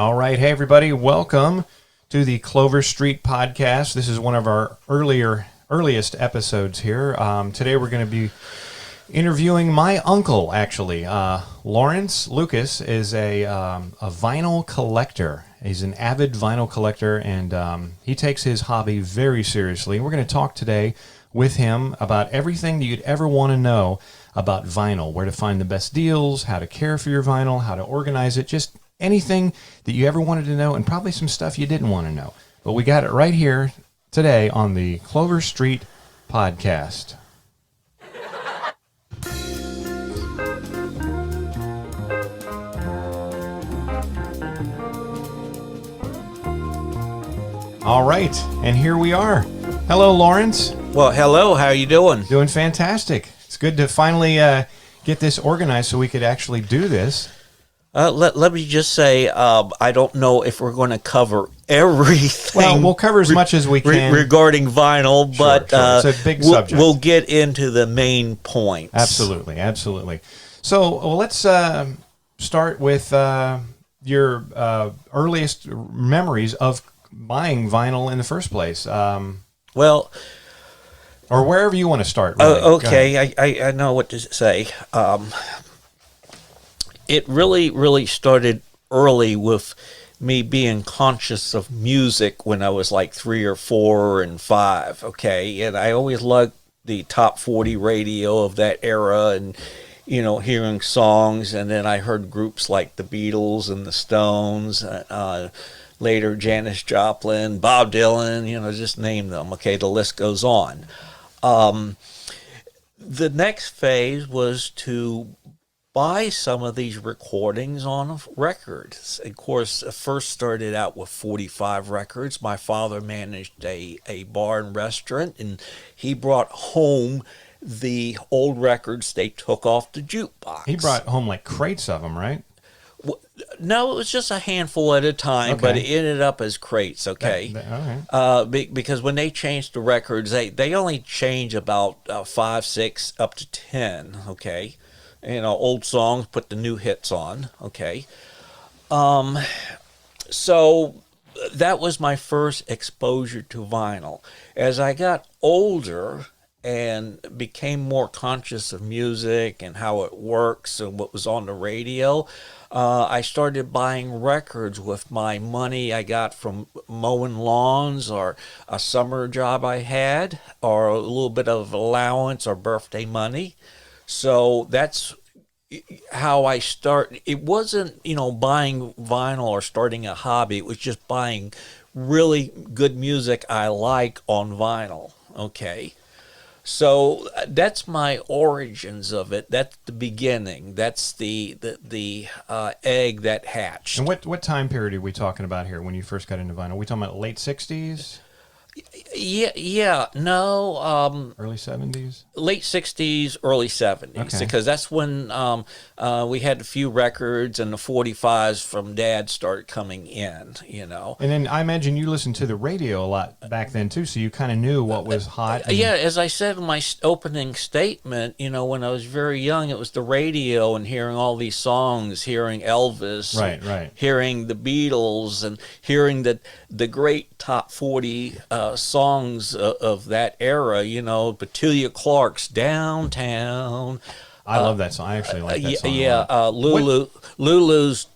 All right. Hey, everybody. Welcome to the Clover Street podcast. This is one of our earliest episodes here. Today we're going to be interviewing my uncle, actually. Lawrence Lucas is a vinyl collector. He's an avid vinyl collector, and he takes his hobby very seriously. We're going to talk today with him about everything that you'd ever want to know about vinyl, where to find the best deals, how to care for your vinyl, how to organize it, just anything that you ever wanted to know, and probably some stuff you didn't want to know. But we got it right here today on the Clover Street podcast. All right, and here we are. Hello, Lawrence. Well, hello. How are you doing? Doing fantastic. It's good to finally get this organized so we could actually do this. Let me just say, I don't know if we're going to cover everything. Well, we'll cover as much as we can regarding vinyl, but sure. It's a big subject. We'll get into the main points. Absolutely. So let's start with your earliest memories of buying vinyl in the first place. Well, or wherever you want to start. Really. Okay, I know what to say. It really started early with me being conscious of music when I was like 3 or 4 and 5, okay? And I always loved the top 40 radio of that era and, you know, hearing songs. And then I heard groups like the Beatles and the Stones, later Janis Joplin, Bob Dylan, you know, just name them, okay? The list goes on. The next phase was to buy some of these recordings on records. Of course, I first started out with 45 records. My father managed a bar and restaurant, and he brought home the old records they took off the jukebox. He brought home like crates of them, right? No, it was just a handful at a time, okay. But it ended up as crates, okay? All right. Because when they changed the records, they only change about 5, 6, up to 10, okay? You know, old songs, put the new hits on, okay? So that was my first exposure to vinyl. As I got older and became more conscious of music and how it works and what was on the radio, I started buying records with my money I got from mowing lawns or a summer job I had or a little bit of allowance or birthday money. So that's how I start. It wasn't, you know, buying vinyl or starting a hobby. It was just buying really good music I like on vinyl, okay? So that's my origins of it. That's the beginning. That's the egg that hatched. And what time period are we talking about here when you first got into vinyl? Are we talking about late 60s? No. Early 70s? Late 60s, early 70s. Okay. Because that's when we had a few records and the 45s from Dad started coming in, you know. And then I imagine you listened to the radio a lot back then, too, so you kind of knew what was hot. Yeah, as I said in my opening statement, you know, when I was very young, it was the radio and hearing all these songs, hearing Elvis, right. Hearing the Beatles, and hearing the great top 40 songs of that era, you know, Petulia Clark's Downtown. I love that song. I actually like that song. Yeah, Lulu's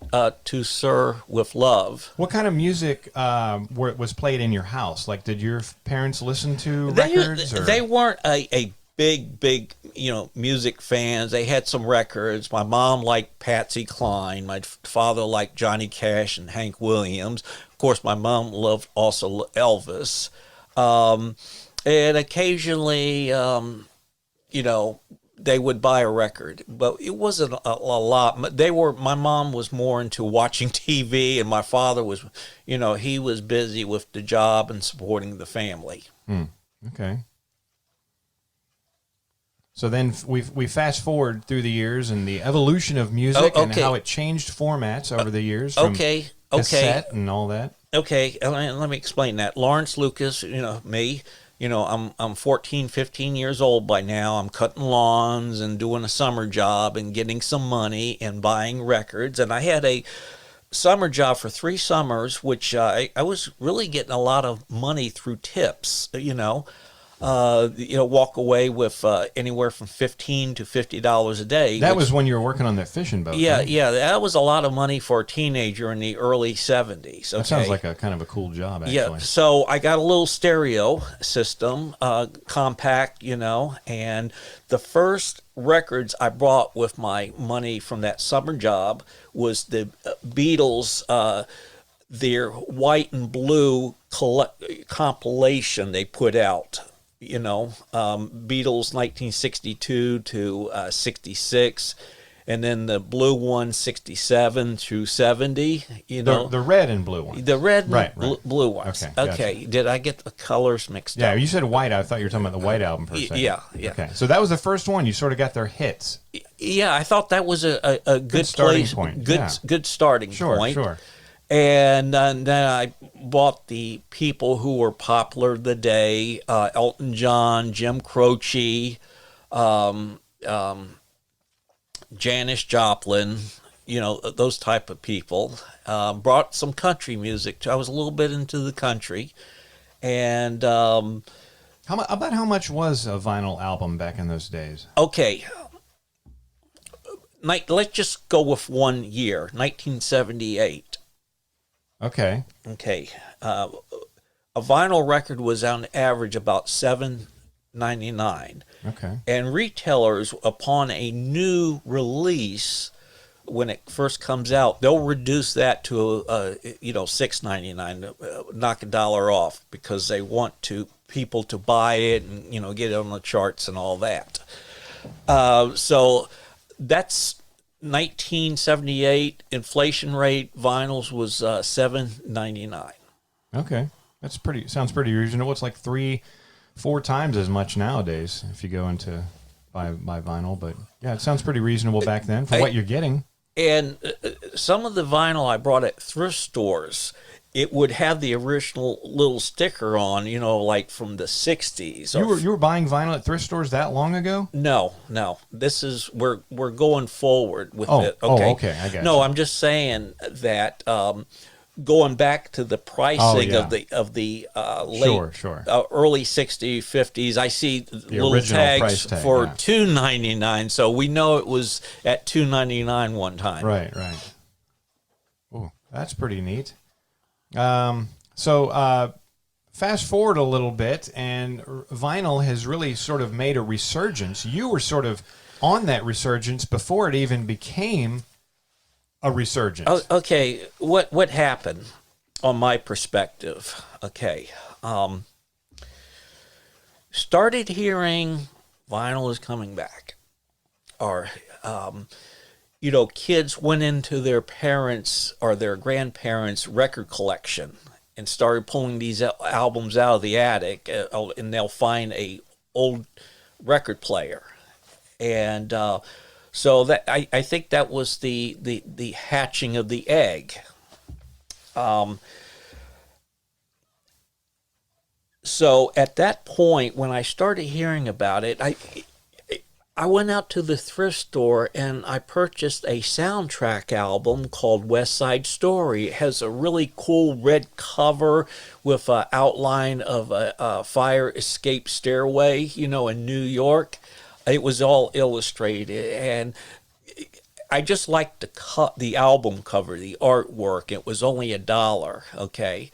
To Sir with Love. What kind of music was played in your house? Like, did your parents listen to records? They weren't a big, you know, music fans. They had some records. My mom liked Patsy Cline. My father liked Johnny Cash and Hank Williams. Of course, my mom loved also Elvis. And occasionally, you know, they would buy a record, but it wasn't a lot. My mom was more into watching TV, and my father was, you know, he was busy with the job and supporting the family. Okay. So then we fast forward through the years and the evolution of music and how it changed formats over the years. From cassette and all that. Okay, let me explain that. Lawrence Lucas, you know, me, you know, I'm 14, 15 years old by now. I'm cutting lawns and doing a summer job and getting some money and buying records. And I had a summer job for 3 summers, which I was really getting a lot of money through tips. Walk away with anywhere from $15 to $50 a day. That was when you were working on that fishing boat. Yeah, right? yeah, that was a lot of money for a teenager in the early 70s. Okay? That sounds like a kind of a cool job, actually. Yeah, so I got a little stereo system, compact, and the first records I bought with my money from that summer job was the Beatles, their white and blue compilation they put out. Beatles 1962 to 66, and then the blue one 67 through 70. The red and blue one. The red right. blue ones. Okay. Gotcha. Did I get the colors mixed up? Yeah, you said white. I thought you were talking about the white album per se. Yeah. Okay, so that was the first one. You sort of got their hits. Yeah, I thought that was a good starting place, point. Good starting point. Sure. And then I bought the people who were popular of the day: Elton John, Jim Croce, Janis Joplin, those type of people. Brought some country music. I was a little bit into the country. And about how much was a vinyl album back in those days? Okay. Let's just go with 1 year, 1978. Okay. A vinyl record was on average about $7.99. Okay. And retailers, upon a new release, when it first comes out, they'll reduce that to $6.99, knock $1 off, because they want people to buy it and get it on the charts and all that. So that's 1978 inflation rate. Vinyls was $7.99. Okay, sounds pretty reasonable. It's like 3-4 times as much nowadays if you go into buy vinyl. But yeah, it sounds pretty reasonable back then for what you're getting. And some of the vinyl I brought at thrift stores, it would have the original little sticker on, like from the 60s. You were buying vinyl at thrift stores that long ago? No. This is we're going forward with it. Okay, I got No, you. I'm just saying that going back to the pricing of the late early 60s, 50s, I see the little tags for $2.99. So we know it was at $2.99 one time. Right. Oh, that's pretty neat. So fast forward a little bit, and vinyl has really sort of made a resurgence. You were sort of on that resurgence before it even became a resurgence. Oh, okay, what happened on my perspective? Okay, started hearing vinyl is coming back, or kids went into their parents' or their grandparents' record collection and started pulling these albums out of the attic, and they'll find a old record player, and so that I think that was the hatching of the egg. So at that point, when I started hearing about it, I went out to the thrift store and I purchased a soundtrack album called West Side Story. It has a really cool red cover with an outline of a fire escape stairway, in New York. It was all illustrated, and I just liked the album cover, the artwork. It was only $1. Okay,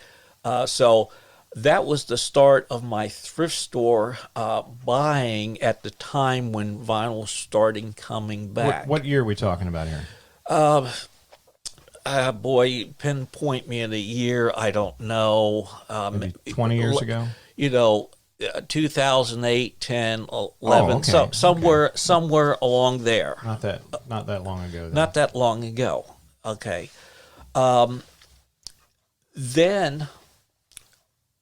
so that was the start of my thrift store buying at the time when vinyl started coming back. What year are we talking about here? Boy, pinpoint me in a year. I don't know. Maybe 20 years ago? 2008, 10, 11, okay. somewhere along there. Not that long ago. Then. Not that long ago. Okay. Then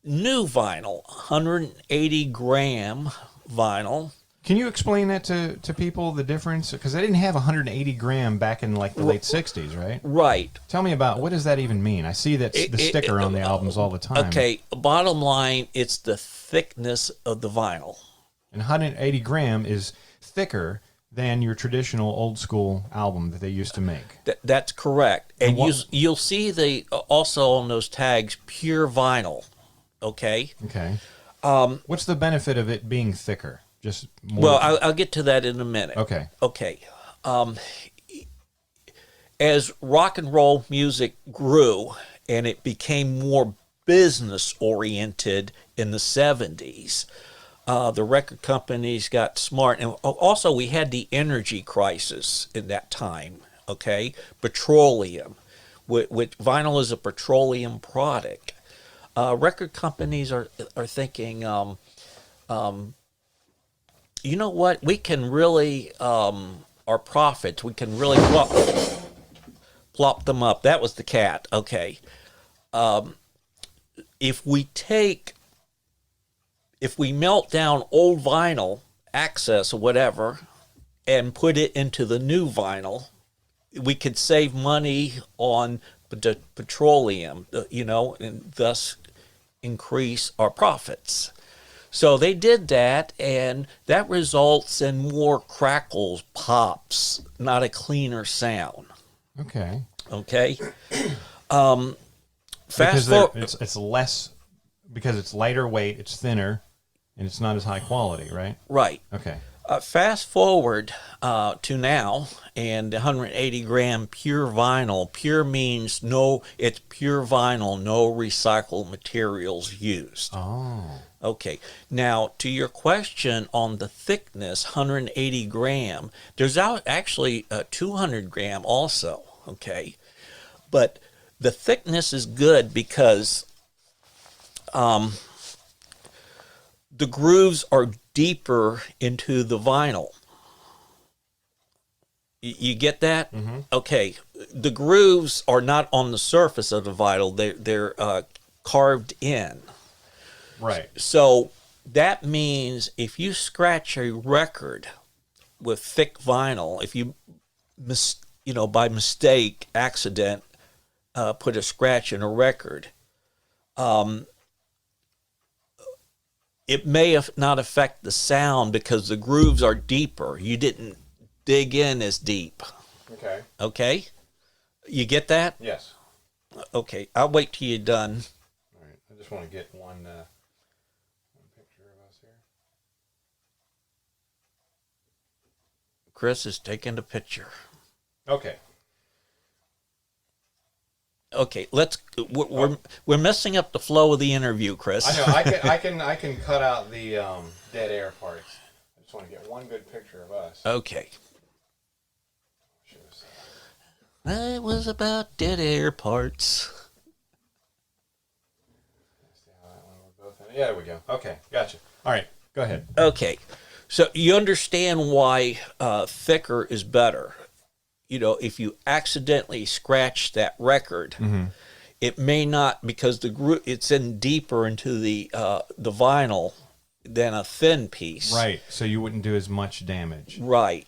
new vinyl, 180 gram vinyl. Can you explain that to people, the difference? Because they didn't have 180 gram back in like the late 60s, right? Right. Tell me about, what does that even mean? I see that the sticker on the albums all the time. Okay, bottom line, it's the thickness of the vinyl. And 180 gram is thicker than your traditional old school album that they used to make. That's correct. And what- you'll see the also on those tags pure vinyl. Okay. Okay. What's the benefit of it being thicker? Just more. Well, I'll get to that in a minute. Okay. Okay. As rock and roll music grew and it became more business oriented in the 70s, the record companies got smart. And also, we had the energy crisis in that time, okay? Petroleum, which vinyl is a petroleum product. Record companies are thinking, you know what? We can really, our profits, we can really plop them up. That was the cat. Okay. If we melt down old vinyl, Access or whatever, and put it into the new vinyl, we could save money on the petroleum, and thus increase our profits. So they did that, and that results in more crackles, pops, not a cleaner sound. Okay. Okay. Because it's less, because it's lighter weight, it's thinner, and it's not as high quality, right? Right. Okay. Fast forward to now, and 180 gram pure vinyl. Pure means it's pure vinyl, no recycled materials used. Oh. Okay. Now, to your question on the thickness, 180 gram, there's actually 200 gram also. Okay. But the thickness is good because the grooves are deeper into the vinyl. You get that? Mm-hmm. Okay. The grooves are not on the surface of the vinyl. They're carved in. Right. So that means if you scratch a record with thick vinyl, if you, by mistake, accident, put a scratch in a record, it may not affect the sound because the grooves are deeper. You didn't dig in as deep. Okay. Okay? You get that? Yes. Okay, I'll wait till you're done. All right. I just want to get one picture of us here. Chris is taking the picture. Okay. Okay, we're messing up the flow of the interview, Chris. I know. I can cut out the dead air parts. I just want to get one good picture of us. Okay. It was about dead air parts. Yeah, there we go. Okay, gotcha. All right, go ahead. Okay, so you understand why thicker is better. If you accidentally scratch that record, Mm-hmm. it may not, because it's in deeper into the vinyl than a thin piece. Right, so you wouldn't do as much damage. Right.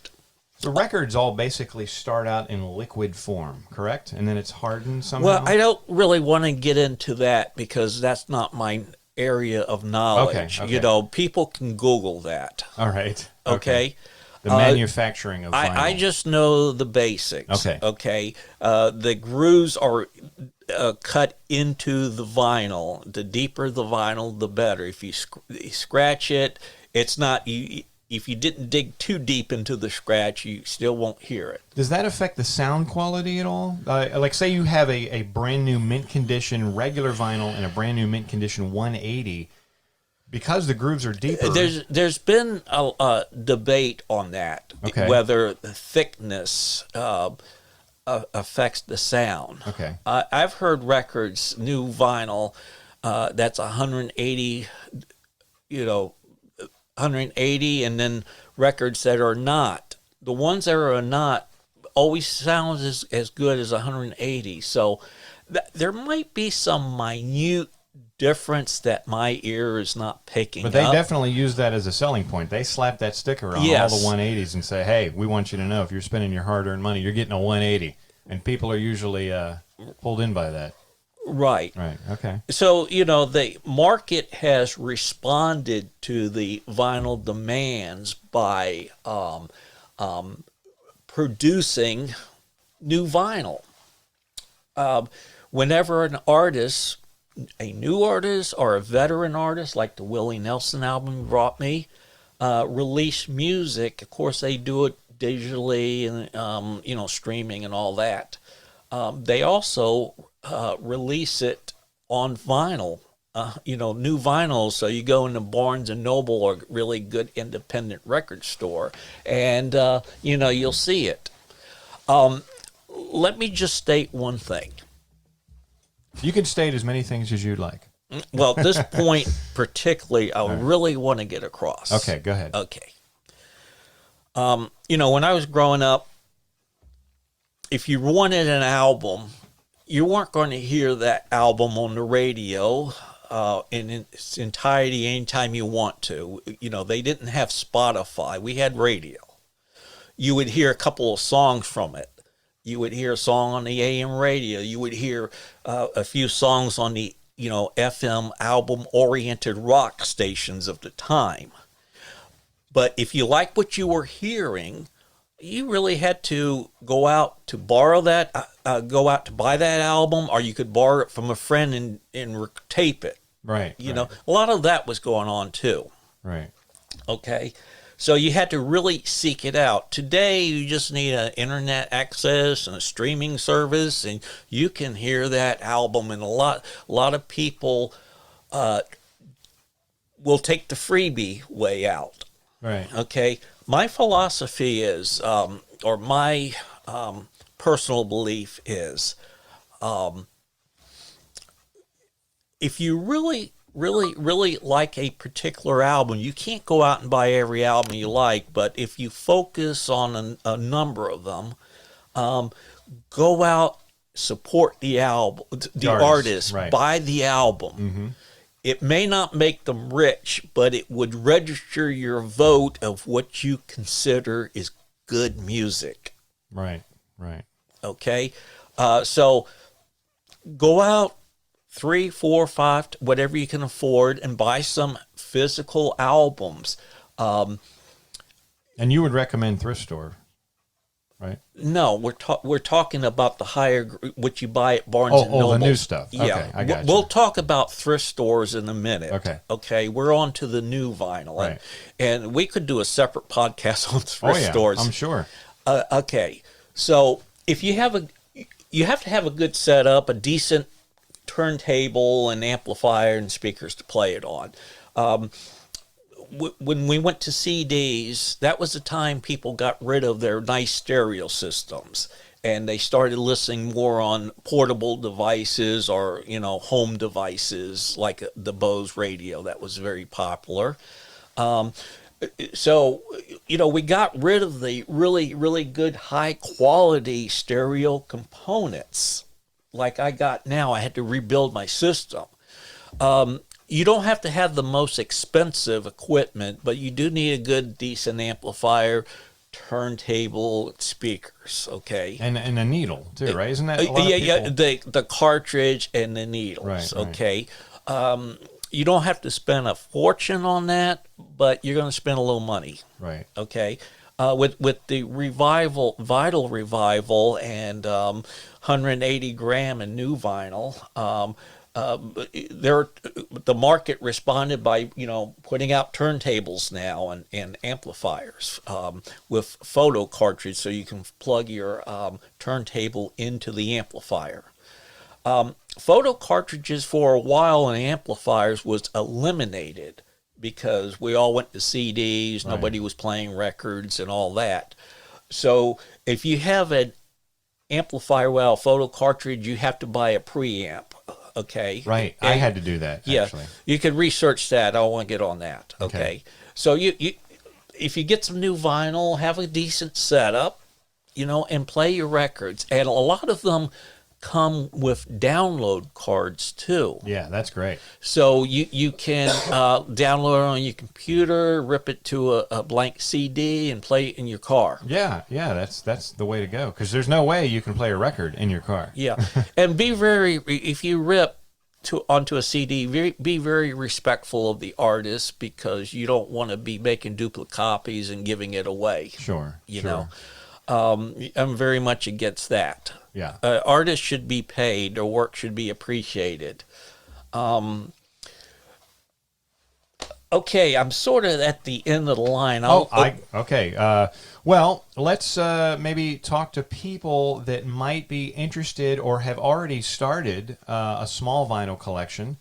The records all basically start out in liquid form, correct? And then it's hardened somehow? Well, I don't really want to get into that because that's not my area of knowledge. Okay. People can Google that. All right. Okay. The manufacturing of vinyl. I just know the basics. Okay. Okay. The grooves are cut into the vinyl. The deeper the vinyl, the better. If you scratch it, it's not. If you didn't dig too deep into the scratch, you still won't hear it. Does that affect the sound quality at all? Like, say you have a brand new mint condition regular vinyl and a brand new mint condition 180. Because the grooves are deeper. There's been a debate on that, okay, whether the thickness affects the sound. Okay. I've heard records, new vinyl, that's 180, 180, and then records that are not. The ones that are not always sound as good as 180. So there might be some minute difference that my ear is not picking up. But they definitely use that as a selling point. They slap that sticker on all the 180s and say, hey, we want you to know if you're spending your hard-earned money, you're getting a 180. And people are usually pulled in by that. Right. Right, okay. So, the market has responded to the vinyl demands by producing new vinyl. Whenever an artist, a new artist or a veteran artist, like the Willie Nelson album you brought me, release music, of course they do it digitally and streaming and all that. They also release it on vinyl. New vinyls. So you go into Barnes and Noble or really good independent record store, and you'll see it. Let me just state one thing. You can state as many things as you'd like. Well, this point particularly, I really want to get across. Okay, go ahead. Okay. When I was growing up, if you wanted an album, you weren't going to hear that album on the radio in its entirety anytime you want to. They didn't have Spotify. We had radio. You would hear a couple of songs from it. You would hear a song on the AM radio. You would hear a few songs on the FM album-oriented rock stations of the time. But if you like what you were hearing, you really had to go out to borrow that, go out to buy that album, or you could borrow it from a friend and tape it. Right. A lot of that was going on too. Right. Okay. So you had to really seek it out. Today, you just need an internet access and a streaming service, and you can hear that album. And a lot of people will take the freebie way out. Right. Okay. My philosophy is, or my personal belief is, if you really like a particular album, you can't go out and buy every album you like, but if you focus on a number of them, go out, support the album, the artist, right. Buy the album. Mm-hmm. It may not make them rich, but it would register your vote of what you consider is good music. Right. Okay? So go out, 3, 4, 5, whatever you can afford, and buy some physical albums. And you would recommend thrift store, right? No, we're talking about the higher, what you buy at Barnes and Noble. Oh, the new stuff. Yeah, okay, I got you. We'll talk about thrift stores in a minute. Okay, we're on to the new vinyl, right. and we could do a separate podcast on thrift stores. I'm sure. Okay, so if you have to have a good setup, a decent turntable and amplifier and speakers to play it on. When we went to CDs, that was the time people got rid of their nice stereo systems, and they started listening more on portable devices or home devices like the Bose radio that was very popular. So we got rid of the really good high quality stereo components. Like I got now, I had to rebuild my system. You don't have to have the most expensive equipment, but you do need a good, decent amplifier, turntable, speakers. Okay, and a needle too, right? Isn't that a lot of people? The cartridge and the needles. Right. Okay, you don't have to spend a fortune on that, but you're going to spend a little money. Right. Okay. With the Vital Revival and 180 gram and new vinyl, the market responded by putting out turntables now and amplifiers with photo cartridge, so you can plug your turntable into the amplifier. Photo cartridges for a while and amplifiers was eliminated, because we all went to CDs, right. Nobody was playing records and all that. So if you have an amplifier without a photo cartridge, you have to buy a preamp, okay? Right, I had to do that, actually. You can research that. I don't want to get on that, okay? So you if you get some new vinyl, have a decent setup, and play your records. And a lot of them come with download cards too. Yeah, that's great. So you can download it on your computer, rip it to a blank CD, and play it in your car. Yeah, that's the way to go, because there's no way you can play a record in your car. Yeah, and if you rip onto a CD, be very respectful of the artist, because you don't want to be making duplicate copies and giving it away. Sure. You sure. know, I'm very much against that. Yeah. Artists should be paid. Their work should be appreciated. Okay, I'm sort of at the end of the line. Okay. Well, let's maybe talk to people that might be interested or have already started a small vinyl collection.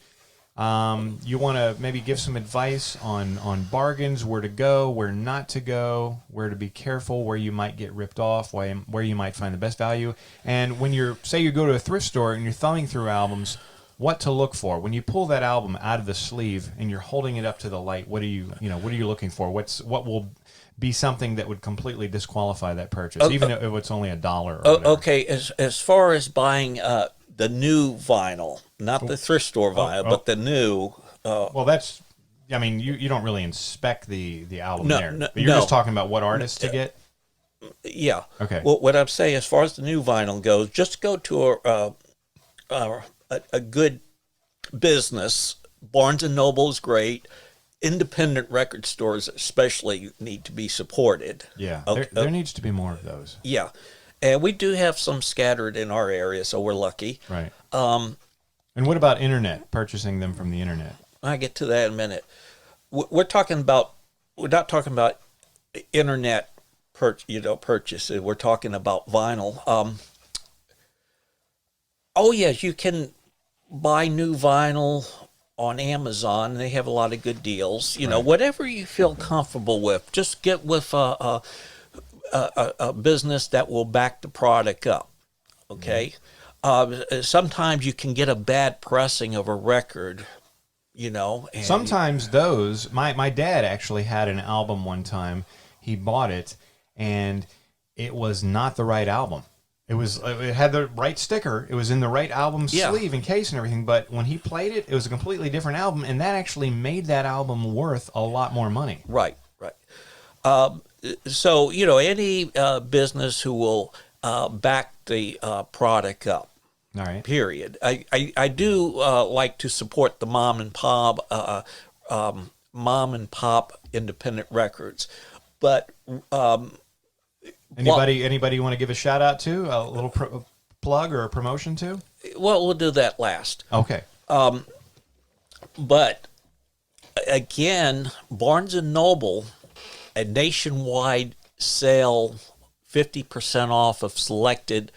You want to maybe give some advice on bargains, where to go, where not to go, where to be careful, where you might get ripped off, where you might find the best value. And when you go to a thrift store and you're thumbing through albums, what to look for when you pull that album out of the sleeve and you're holding it up to the light. What are you looking for? What will be something that would completely disqualify that purchase, even if it's only $1 or whatever? Okay, as far as buying the new vinyl, not the thrift store vinyl, but the new. Well, that's. I mean, you don't really inspect the album there. No, but you're just talking about what artists to get. Yeah. Okay. Well, what I'm saying, as far as the new vinyl goes, just go to a good business. Barnes and Noble is great. Independent record stores especially need to be supported. Yeah, there needs to be more of those. Yeah, and we do have some scattered in our area, so we're lucky. Right. And what about internet, purchasing them from the internet? I'll get to that in a minute. We're not talking about internet purchases. We're talking about vinyl. Oh yes, you can buy new vinyl on Amazon. They have a lot of good deals. You know, whatever you feel comfortable with. Just get with a business that will back the product up. Okay. Sometimes you can get a bad pressing of a record. You know. And sometimes those. My dad actually had an album one time. He bought it, and it was not the right album. It had the right sticker. It was in the right album sleeve and case and everything. But when he played it, it was a completely different album, and that actually made that album worth a lot more money. Right. So any business who will back the product up. All right. Period. I do like to support the mom and pop independent records, but. Anybody you want to give a shout out to, a little plug or a promotion to? Well, we'll do that last. Okay. But again, Barnes and Noble, a nationwide sale, 50% off of selected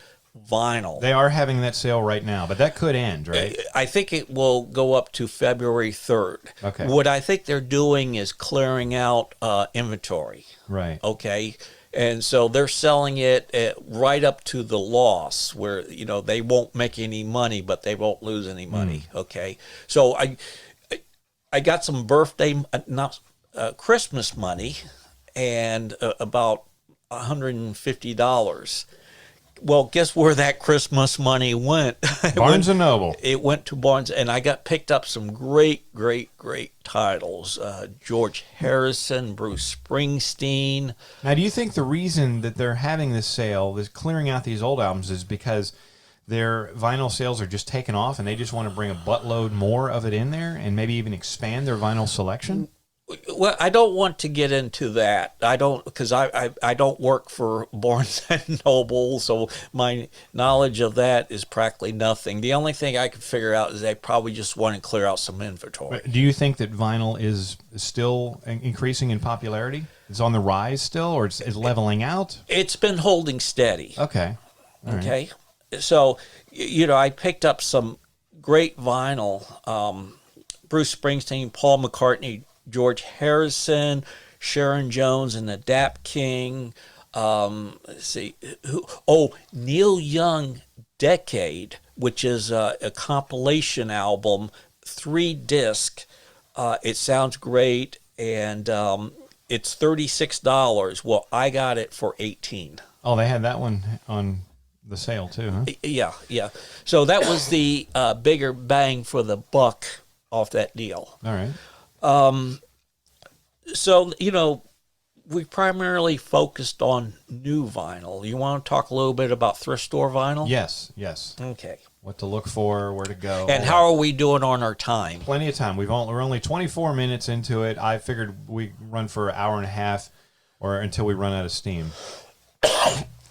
vinyl. They are having that sale right now, but that could end, right? I think it will go up to February 3rd. Okay. What I think they're doing is clearing out inventory. Right. Okay. And so they're selling it right up to the loss, where they won't make any money, but they won't lose any money. Okay, so I got some Christmas money, and about $150. Well, guess where that Christmas money went? Barnes and Noble. It went to Barnes, and I picked up some great titles. George Harrison, Bruce Springsteen. Now, do you think the reason that they're having this sale, this clearing out these old albums, is because their vinyl sales are just taking off, and they just want to bring a buttload more of it in there, and maybe even expand their vinyl selection? Well, I don't want to get into that. I don't, because I don't work for Barnes and Noble, so my knowledge of that is practically nothing. The only thing I could figure out is they probably just want to clear out some inventory. Do you think that vinyl is still increasing in popularity? It's on the rise still, or is leveling out? It's been holding steady. Okay. All right. Okay. So, I picked up some great vinyl. Bruce Springsteen, Paul McCartney, George Harrison, Sharon Jones and the Dap King. Let's see. Neil Young Decade, which is a compilation album, 3-disc. It sounds great, and it's $36. Well, I got it for $18. Oh, they had that one on the sale too, huh? Yeah. So that was the bigger bang for the buck off that deal. All right. So, we primarily focused on new vinyl. You want to talk a little bit about thrift store vinyl? Yes. Okay. what to look for, where to go. And how are we doing on our time? Plenty of time. We're only 24 minutes into it. I figured we run for an hour and a half, or until we run out of steam.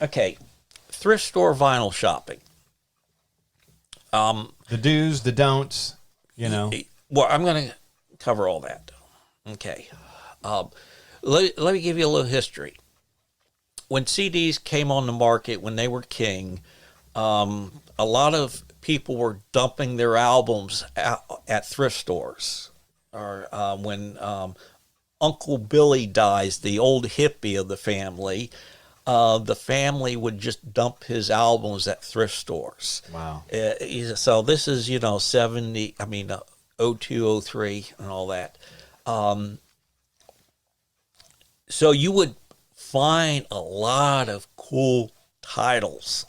Okay, thrift store vinyl shopping. The do's, the don'ts, you know. Well, I'm going to cover all that. Okay. Let me give you a little history. When CDs came on the market, when they were king, a lot of people were dumping their albums at thrift stores. Or when Uncle Billy dies, the old hippie of the family would just dump his albums at thrift stores. Wow. So this is, 02, 03 and all that. So you would find a lot of cool titles,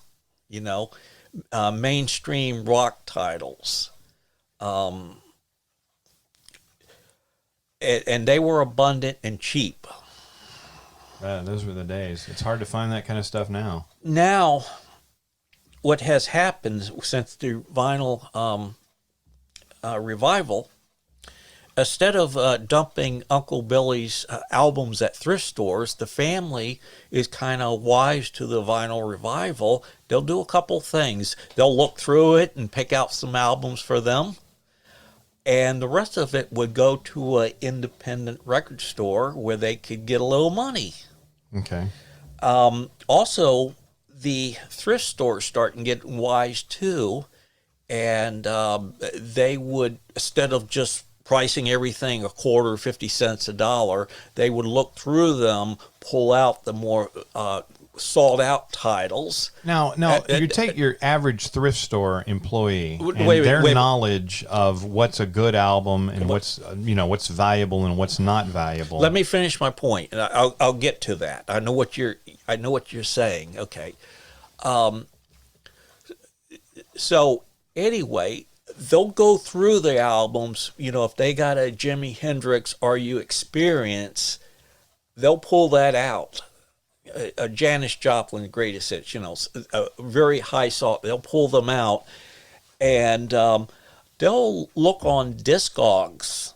mainstream rock titles. And they were abundant and cheap. Those were the days. It's hard to find that kind of stuff now. Now, what has happened since the vinyl revival, instead of dumping Uncle Billy's albums at thrift stores, the family is kind of wise to the vinyl revival. They'll do a couple things. They'll look through it and pick out some albums for them. And the rest of it would go to an independent record store where they could get a little money. Okay. Also, the thrift stores starting to get wise too. And they would, instead of just pricing everything a quarter, 50 cents, a dollar, they would look through them, pull out the more sought out titles. Now, you take your average thrift store employee and their knowledge of what's a good album and what's valuable and what's not valuable. Let me finish my point, and I'll get to that. I know what you're saying. Okay. So anyway, they'll go through the albums. If they got a Jimi Hendrix "Are You Experience," they'll pull that out. A Janis Joplin greatest hits, a very high sought. They'll pull them out, and they'll look on Discogs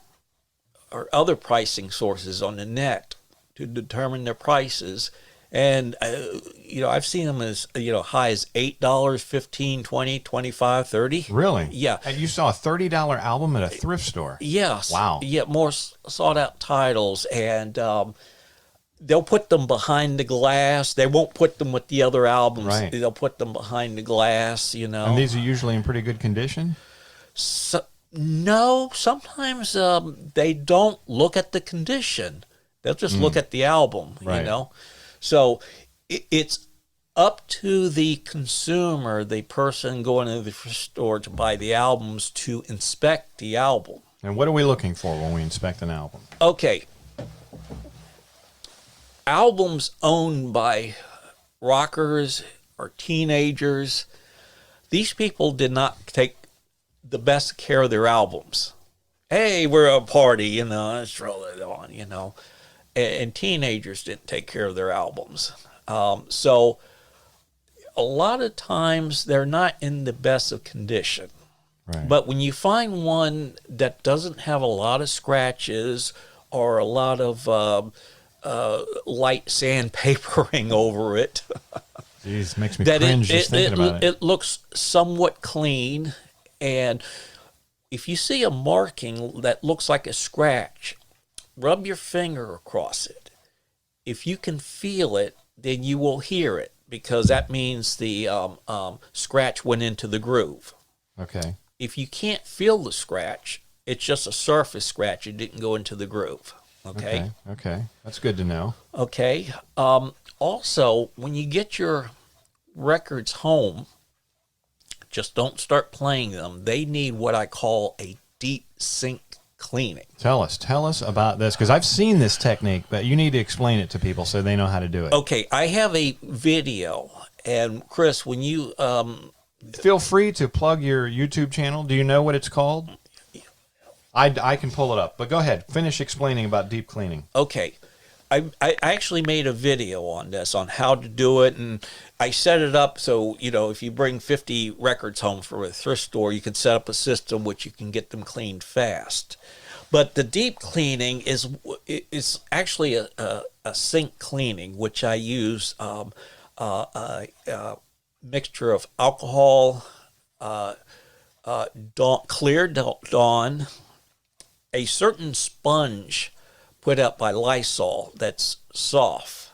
or other pricing sources on the net to determine their prices. And I've seen them as high as $8, $15, $20, $25, $30. Really? Yeah. And you saw a $30 album at a thrift store? Yes. Wow. Yeah, more sought out titles, and they'll put them behind the glass. They won't put them with the other albums. Right. They'll put them behind the glass. And these are usually in pretty good condition? No, sometimes they don't look at the condition. They'll just look at the album. Right. So it's up to the consumer, the person going to the store to buy the albums, to inspect the album. And what are we looking for when we inspect an album? Okay. Albums owned by rockers or teenagers, these people did not take the best care of their albums. Hey, we're a party, let's roll it on, And teenagers didn't take care of their albums. So a lot of times they're not in the best of condition. Right. But when you find one that doesn't have a lot of scratches or a lot of light sandpapering over it, Jeez, makes me cringe just thinking about it. It looks somewhat clean. And if you see a marking that looks like a scratch, rub your finger across it. If you can feel it, then you will hear it, because that means the scratch went into the groove. Okay. If you can't feel the scratch, it's just a surface scratch. It didn't go into the groove. Okay. Okay. That's good to know. Okay. Also, when you get your records home, just don't start playing them. They need what I call a deep sink cleaning. Tell us about this, because I've seen this technique, but you need to explain it to people so they know how to do it. Okay, I have a video, and Chris, when you feel free to plug your YouTube channel. Do you know what it's called? I can pull it up, but go ahead. Finish explaining about deep cleaning. Okay, I actually made a video on this, on how to do it, and I set it up so, if you bring 50 records home from a thrift store, you can set up a system which you can get them cleaned fast. But the deep cleaning is actually a sink cleaning, which I use a mixture of alcohol, clear Dawn, a certain sponge put out by Lysol that's soft.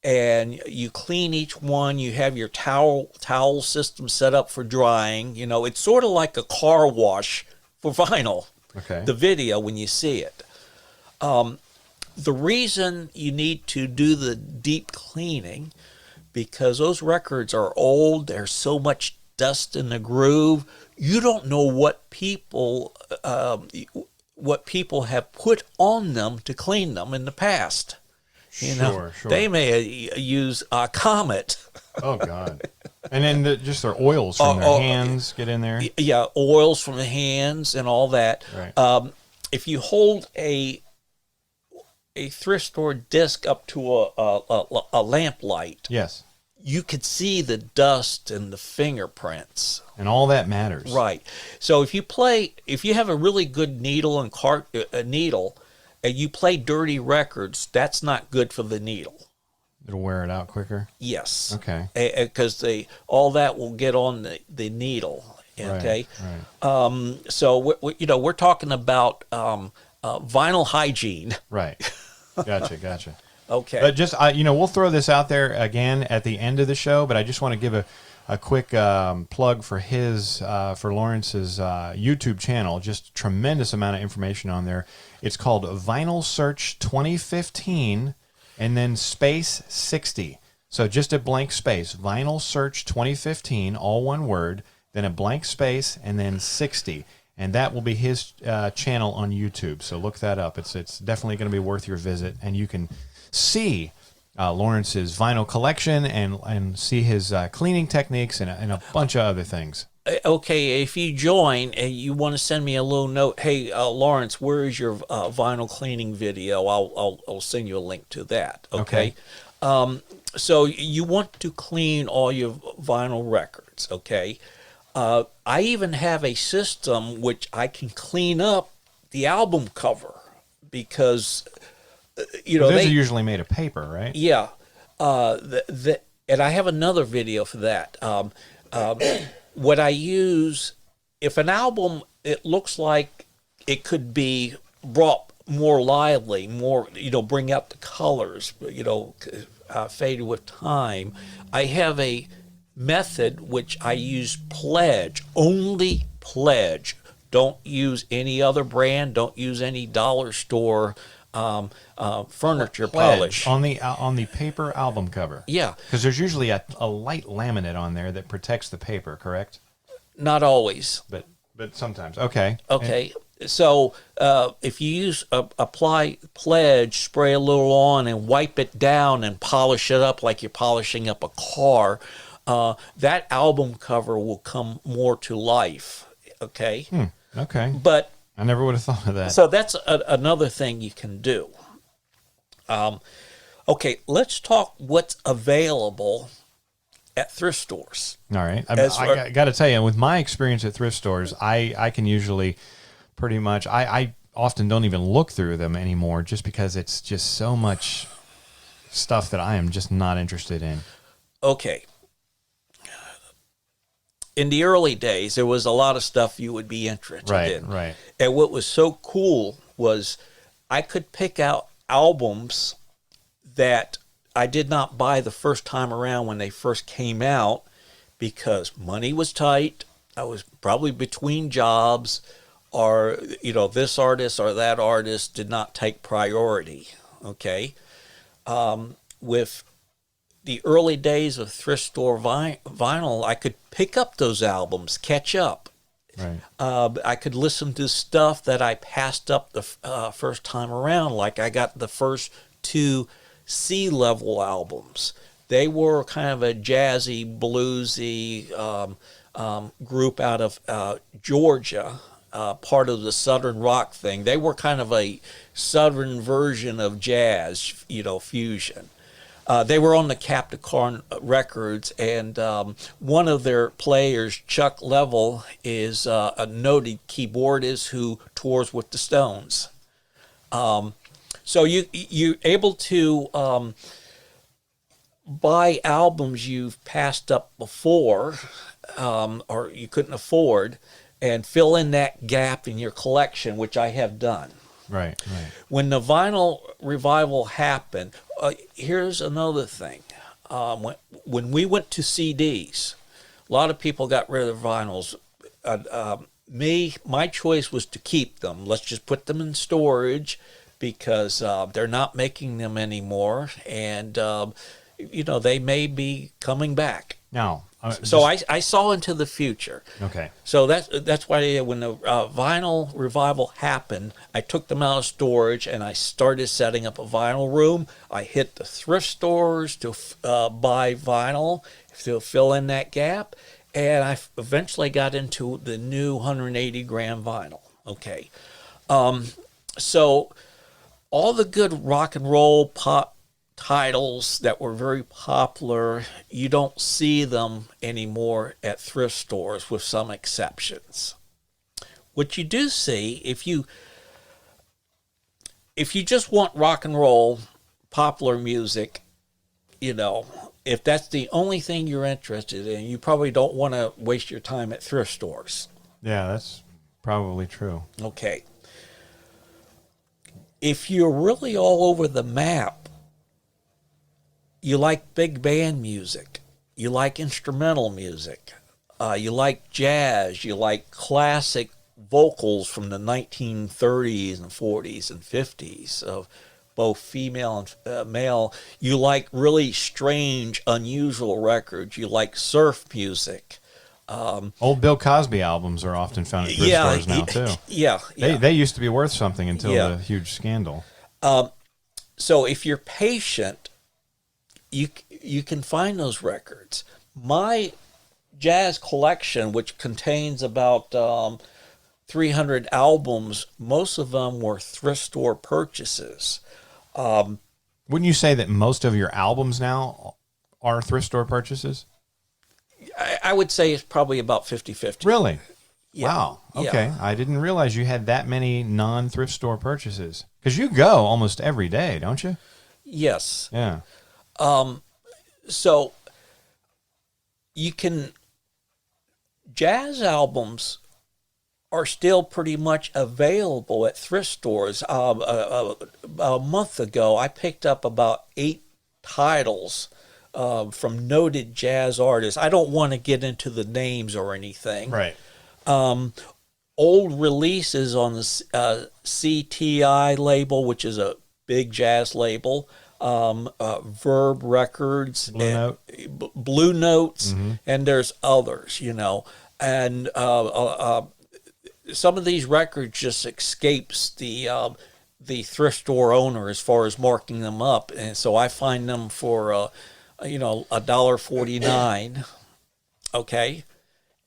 And you clean each one. You have your towel system set up for drying. It's sort of like a car wash for vinyl. Okay. The video when you see it. The reason you need to do the deep cleaning, because those records are old. There's so much dust in the groove. You don't know what people have put on them to clean them in the past. Sure. They may use a Comet. Oh God! And then just their oils from their hands get in there. Yeah, oils from the hands and all that. Right. If you hold a thrift store disc up to a lamp light, Yes. you could see the dust and the fingerprints. And all that matters. Right. So if you have a really good needle and you play dirty records, that's not good for the needle. It'll wear it out quicker. Yes. Okay. Because all that will get on the needle. Okay. Right. So we're talking about vinyl hygiene. Right. Gotcha. Okay. But just we'll throw this out there again at the end of the show. But I just want to give a quick plug for Lawrence's YouTube channel. Just tremendous amount of information on there. It's called Vinyl Search 2015, and then space 60. So just a blank space. Vinyl Search 2015, all one word. Then a blank space, and then 60. And that will be his channel on YouTube. So look that up. It's definitely going to be worth your visit, and you can see Lawrence's vinyl collection and see his cleaning techniques and a bunch of other things. Okay, if you join and you want to send me a little note, hey, Lawrence, where is your vinyl cleaning video? I'll send you a link to that. Okay. So you want to clean all your vinyl records. Okay. I even have a system which I can clean up the album cover, because those are usually made of paper, right? Yeah. And I have another video for that. What I use, if an album, it looks like it could be brought more lively, more, bring out the colors, faded with time, I have a method which I use Pledge, only Pledge. Don't use any other brand. Don't use any dollar store furniture polish on the paper album cover. Yeah, because there's usually a light laminate on there that protects the paper. Correct? Not always, but sometimes. Okay. So if you apply Pledge, spray a little on, and wipe it down and polish it up like you're polishing up a car, that album cover will come more to life. Okay. Okay. But I never would have thought of that. So that's another thing you can do. Okay, let's talk what's available at thrift stores. All right. I got to tell you, with my experience at thrift stores, I can usually pretty much, I often don't even look through them anymore, just because it's just so much stuff that I am just not interested in. Okay. In the early days, there was a lot of stuff you would be interested in. Right. And what was so cool was I could pick out albums that I did not buy the first time around when they first came out, because money was tight. I was probably between jobs, or, this artist or that artist did not take priority. Okay. With the early days of thrift store vinyl, I could pick up those albums, catch up. Right. I could listen to stuff that I passed up the first time around. Like I got the first two Sea Level albums. They were kind of a jazzy, bluesy group out of Georgia. part of the Southern rock thing. They were kind of a Southern version of jazz, fusion. They were on the Capricorn Records, and one of their players, Chuck Level, is a noted keyboardist who tours with the Stones. So you're able to buy albums you've passed up before, or you couldn't afford, and fill in that gap in your collection, which I have done. Right. When the vinyl revival happened, here's another thing. When we went to CDs, a lot of people got rid of vinyls. My choice was to keep them. Let's just put them in storage because they're not making them anymore, and they may be coming back. Now, So I saw into the future. Okay. So that's why when the vinyl revival happened, I took them out of storage and I started setting up a vinyl room. I hit the thrift stores to buy vinyl to fill in that gap, and I eventually got into the new 180 gram vinyl. Okay. So all the good rock and roll pop titles that were very popular, you don't see them anymore at thrift stores with some exceptions. What you do see, if you just want rock and roll popular music, if that's the only thing you're interested in, you probably don't want to waste your time at thrift stores. Yeah, that's probably true. Okay. If you're really all over the map, you like big band music, you like instrumental music, you like jazz, you like classic vocals from the 1930s and 40s and 50s of both female and male, you like really strange, unusual records, you like surf music. Old Bill Cosby albums are often found at thrift stores now, too. Yeah. They used to be worth something until the huge scandal. So if you're patient, you can find those records. My jazz collection, which contains about 300 albums, most of them were thrift store purchases. Wouldn't you say that most of your albums now are thrift store purchases? I would say it's probably about 50-50. Really? Yeah. Wow. Okay. Yeah. I didn't realize you had that many non-thrift store purchases. Because you go almost every day, don't you? Yes. Yeah. So jazz albums are still pretty much available at thrift stores. A month ago, I picked up about 8 titles from noted jazz artists. I don't want to get into the names or anything. Right. Old releases on the CTI label, which is a big jazz label. Verb Records, Blue Notes, and there's others, and some of these records just escapes the thrift store owner as far as marking them up, and so I find them for $1.49, okay,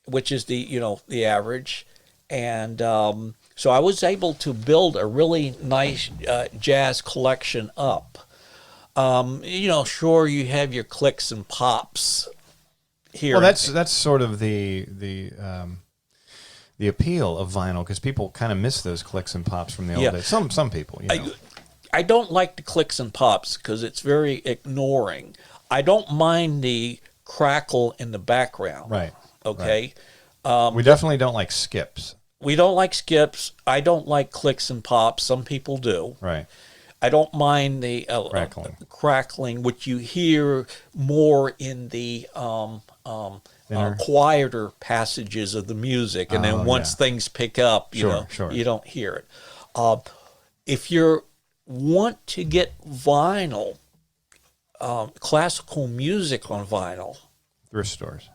which is the average, and so I was able to build a really nice jazz collection up. Sure, you have your clicks and pops here. Well, that's sort of the appeal of vinyl, because people kind of miss those clicks and pops from the old days. Some people, I don't like the clicks and pops because it's very ignoring. I don't mind the crackle in the background. Right. Okay. Right. We definitely don't like skips. We don't like skips. I don't like clicks and pops. Some people do. Right. I don't mind the crackling, which you hear more in the quieter passages of the music, and then once things pick up, you don't hear it. If you want to get vinyl, classical music on vinyl, thrift stores.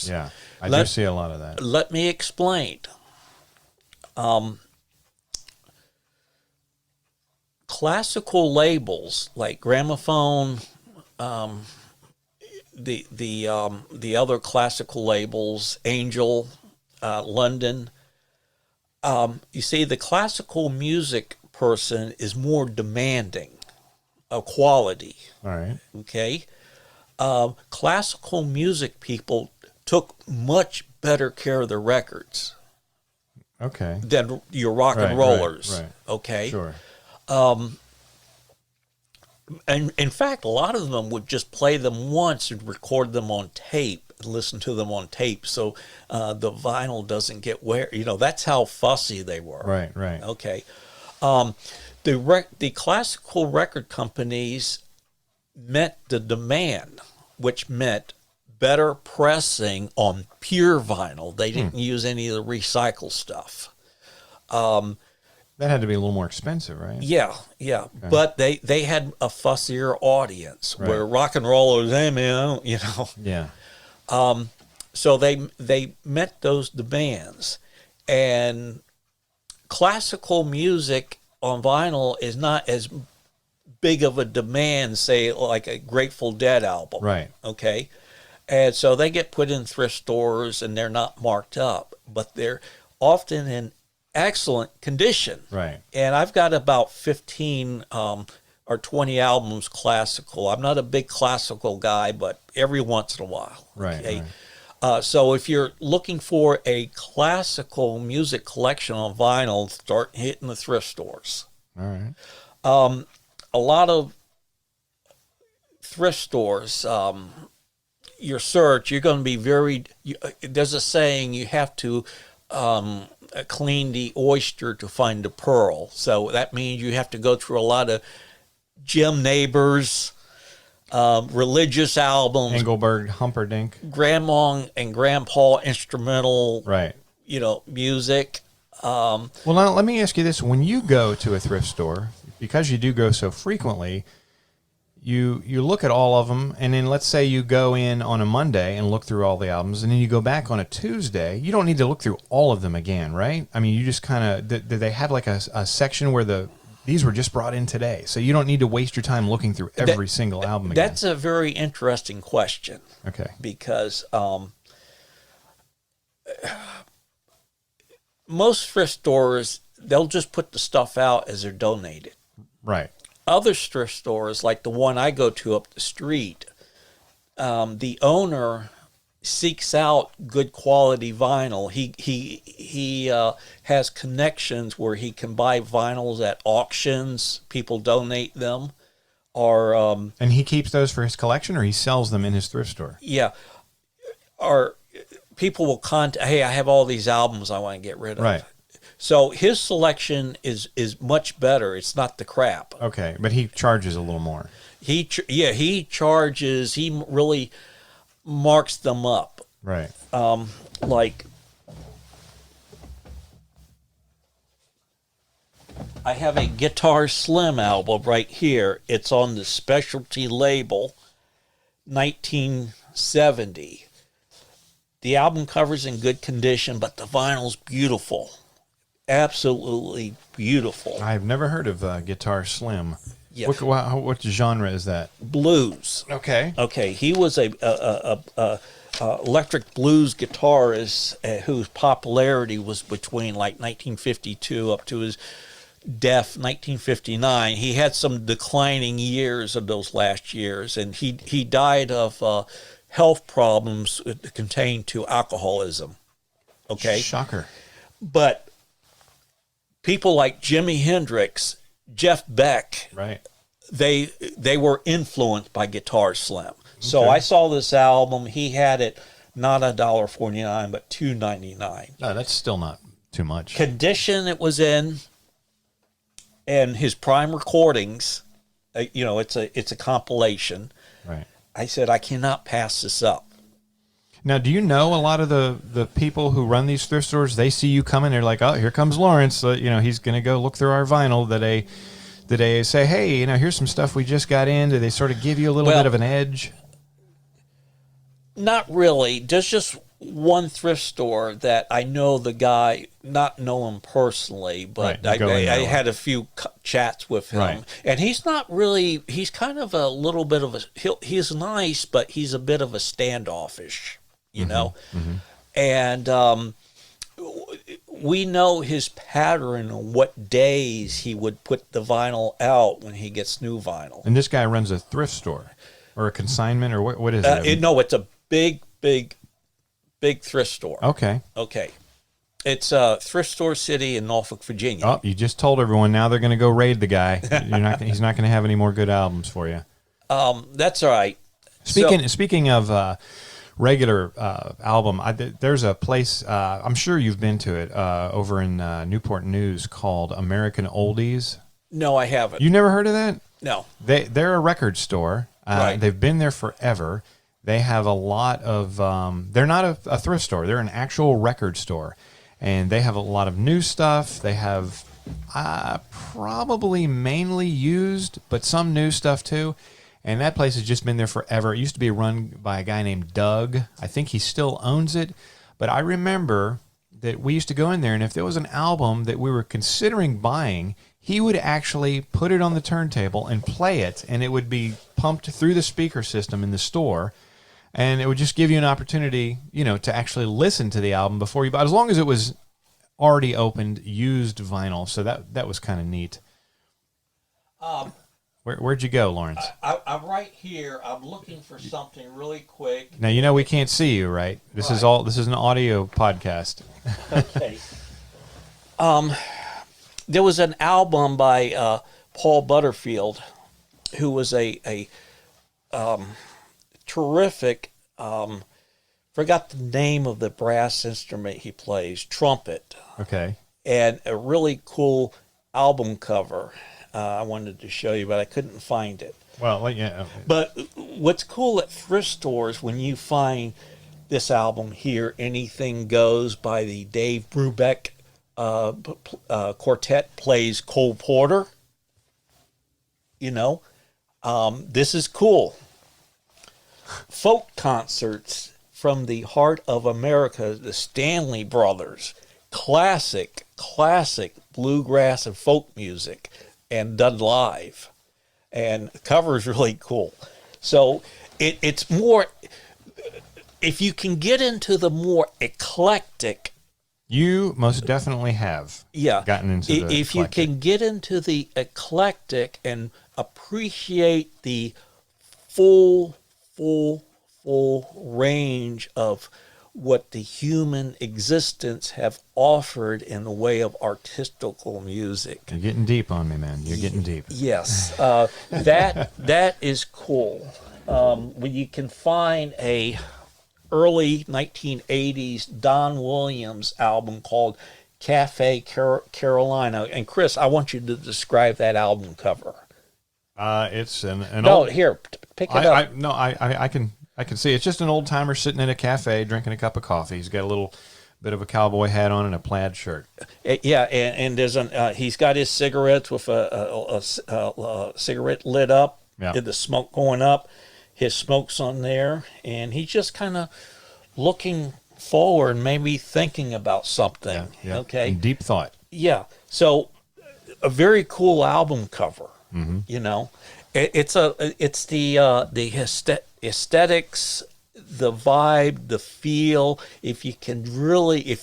Yeah, I do see a lot of that. Let me explain. Classical labels like Gramophone, the other classical labels, Angel, London, You see, the classical music person is more demanding of quality. All right. Okay. Classical music people took much better care of their records Okay. than your rock and Right, rollers. right, right. Okay. Sure. And in fact, a lot of them would just play them once and record them on tape, listen to them on tape, so the vinyl doesn't get wear. That's how fussy they were. Right, right. Okay. The classical record companies met the demand, which meant better pressing on pure vinyl. They didn't use any of the recycled stuff. That had to be a little more expensive, right? Yeah. Okay. But they had a fussier audience, Right. where rock and rollers, hey man, Yeah. So they met those demands, and classical music on vinyl is not as big of a demand, say, like a Grateful Dead album. Right. Okay. And so they get put in thrift stores and they're not marked up, but they're often in excellent condition. Right. And I've got about 15 or 20 albums classical. I'm not a big classical guy, but every once in a while. Right. Okay. Right. So if you're looking for a classical music collection on vinyl, start hitting the thrift stores. All right. A lot of thrift stores, your search, you're going to be there's a saying, you have to clean the oyster to find the pearl. So that means you have to go through a lot of Jim Neighbors, religious albums, Engelberg, Humperdinck. grandma and grandpa instrumental, Right. music. Well, now let me ask you this: when you go to a thrift store, because you do go so frequently, you look at all of them, and then let's say you go in on a Monday and look through all the albums, and then you go back on a Tuesday. You don't need to look through all of them again, right? I mean, you just kind of do they have like a section where these were just brought in today, so you don't need to waste your time looking through every single album again. That's a very interesting question. Okay. Because most thrift stores, they'll just put the stuff out as they're donated. Right. Other thrift stores, like the one I go to up the street, the owner seeks out good quality vinyl. He has connections where he can buy vinyls at auctions. People donate them, or And he keeps those for his collection, or he sells them in his thrift store. yeah, or people will contact. Hey, I have all these albums I want to get rid of. Right. So his selection is much better. It's not the crap. Okay, but he charges a little more. He charges. He really marks them up. Right. Like I have a Guitar Slim album right here. It's on the specialty label, 1970. The album cover's in good condition, but the vinyl's beautiful. Absolutely beautiful. I've never heard of Guitar Slim. Yeah. What genre is that? Blues. Okay. Okay, he was a electric blues guitarist whose popularity was between like 1952 up to his death 1959. He had some declining years of those last years, and he died of health problems contained to alcoholism. Okay, Shocker. but people like Jimi Hendrix, Jeff Beck, Right. they were influenced by Guitar Slim. So Okay. I saw this album. He had it not $1.49, but $2.99. No, that's still not too much. Condition it was in, and his prime recordings. It's a compilation. Right. I said I cannot pass this up. Now, do you know a lot of the people who run these thrift stores? They see you coming, they're like, "Oh, here comes Lawrence. He's going to go look through our vinyl." Did they say, "Hey, here's some stuff we just got in"? Did they sort of give you a little bit of an edge? Not really. There's just one thrift store that I know the guy, not know him personally, but Right, I had a few chats with him. Right. And he's not really, he's kind of a little bit of he's nice, but he's a bit of a standoffish, you know? Mm-hmm. And we know his pattern on what days he would put the vinyl out when he gets new vinyl. And this guy runs a thrift store or a consignment or what is it? No, it's a big thrift store. Okay. Okay. It's a thrift store city in Norfolk, Virginia. Oh, you just told everyone now they're going to go raid the guy. He's not going to have any more good albums for you. That's all right. Speaking of regular album, there's a place, I'm sure you've been to it, over in Newport News called American Oldies. No, I haven't. You never heard of that? No. They're a record store. Right. They've been there forever. They have a lot of, they're not a thrift store. They're an actual record store. And they have a lot of new stuff. They have probably mainly used, but some new stuff too. And that place has just been there forever. It used to be run by a guy named Doug. I think he still owns it. But I remember that we used to go in there, and if there was an album that we were considering buying, he would actually put it on the turntable and play it, and it would be pumped through the speaker system in the store. And it would just give you an opportunity, to actually listen to the album before you buy it, as long as it was already opened, used vinyl. So that was kind of neat. Where'd you go, Lawrence? I'm right here. I'm looking for something really quick. Now, we can't see you, right? This is an audio podcast. Okay. There was an album by Paul Butterfield, who was a terrific, forgot the name of the brass instrument he plays, trumpet. Okay. And a really cool album cover. I wanted to show you, but I couldn't find it. Well, yeah. But what's cool at thrift stores when you find this album here, Anything Goes by the Dave Brubeck quartet plays Cole Porter. This is cool. Folk concerts from the heart of America, the Stanley Brothers, classic bluegrass and folk music, and done live. And the cover is really cool. So it's more, if you can get into the more eclectic. You most definitely have gotten into the If you can get into the eclectic and appreciate the full range of what the human existence have offered in the way of artistical music. You're getting deep on me, man. You're getting deep. Yes, that is cool. When you can find a early 1980s Don Williams album called Cafe Carolina, and Chris, I want you to describe that album cover. It's an old. Here, pick it up. I can see it's just an old timer sitting in a cafe drinking a cup of coffee. He's got a little bit of a cowboy hat on and a plaid shirt. Yeah, and there's he's got his cigarettes with a cigarette lit up. Yeah. The smoke going up. His smoke's on there, and he's just kind of looking forward, maybe thinking about something. Yeah. Okay. In deep thought. Yeah. So a very cool album cover. Mm-hmm. It's the aesthetics, the vibe, the feel. If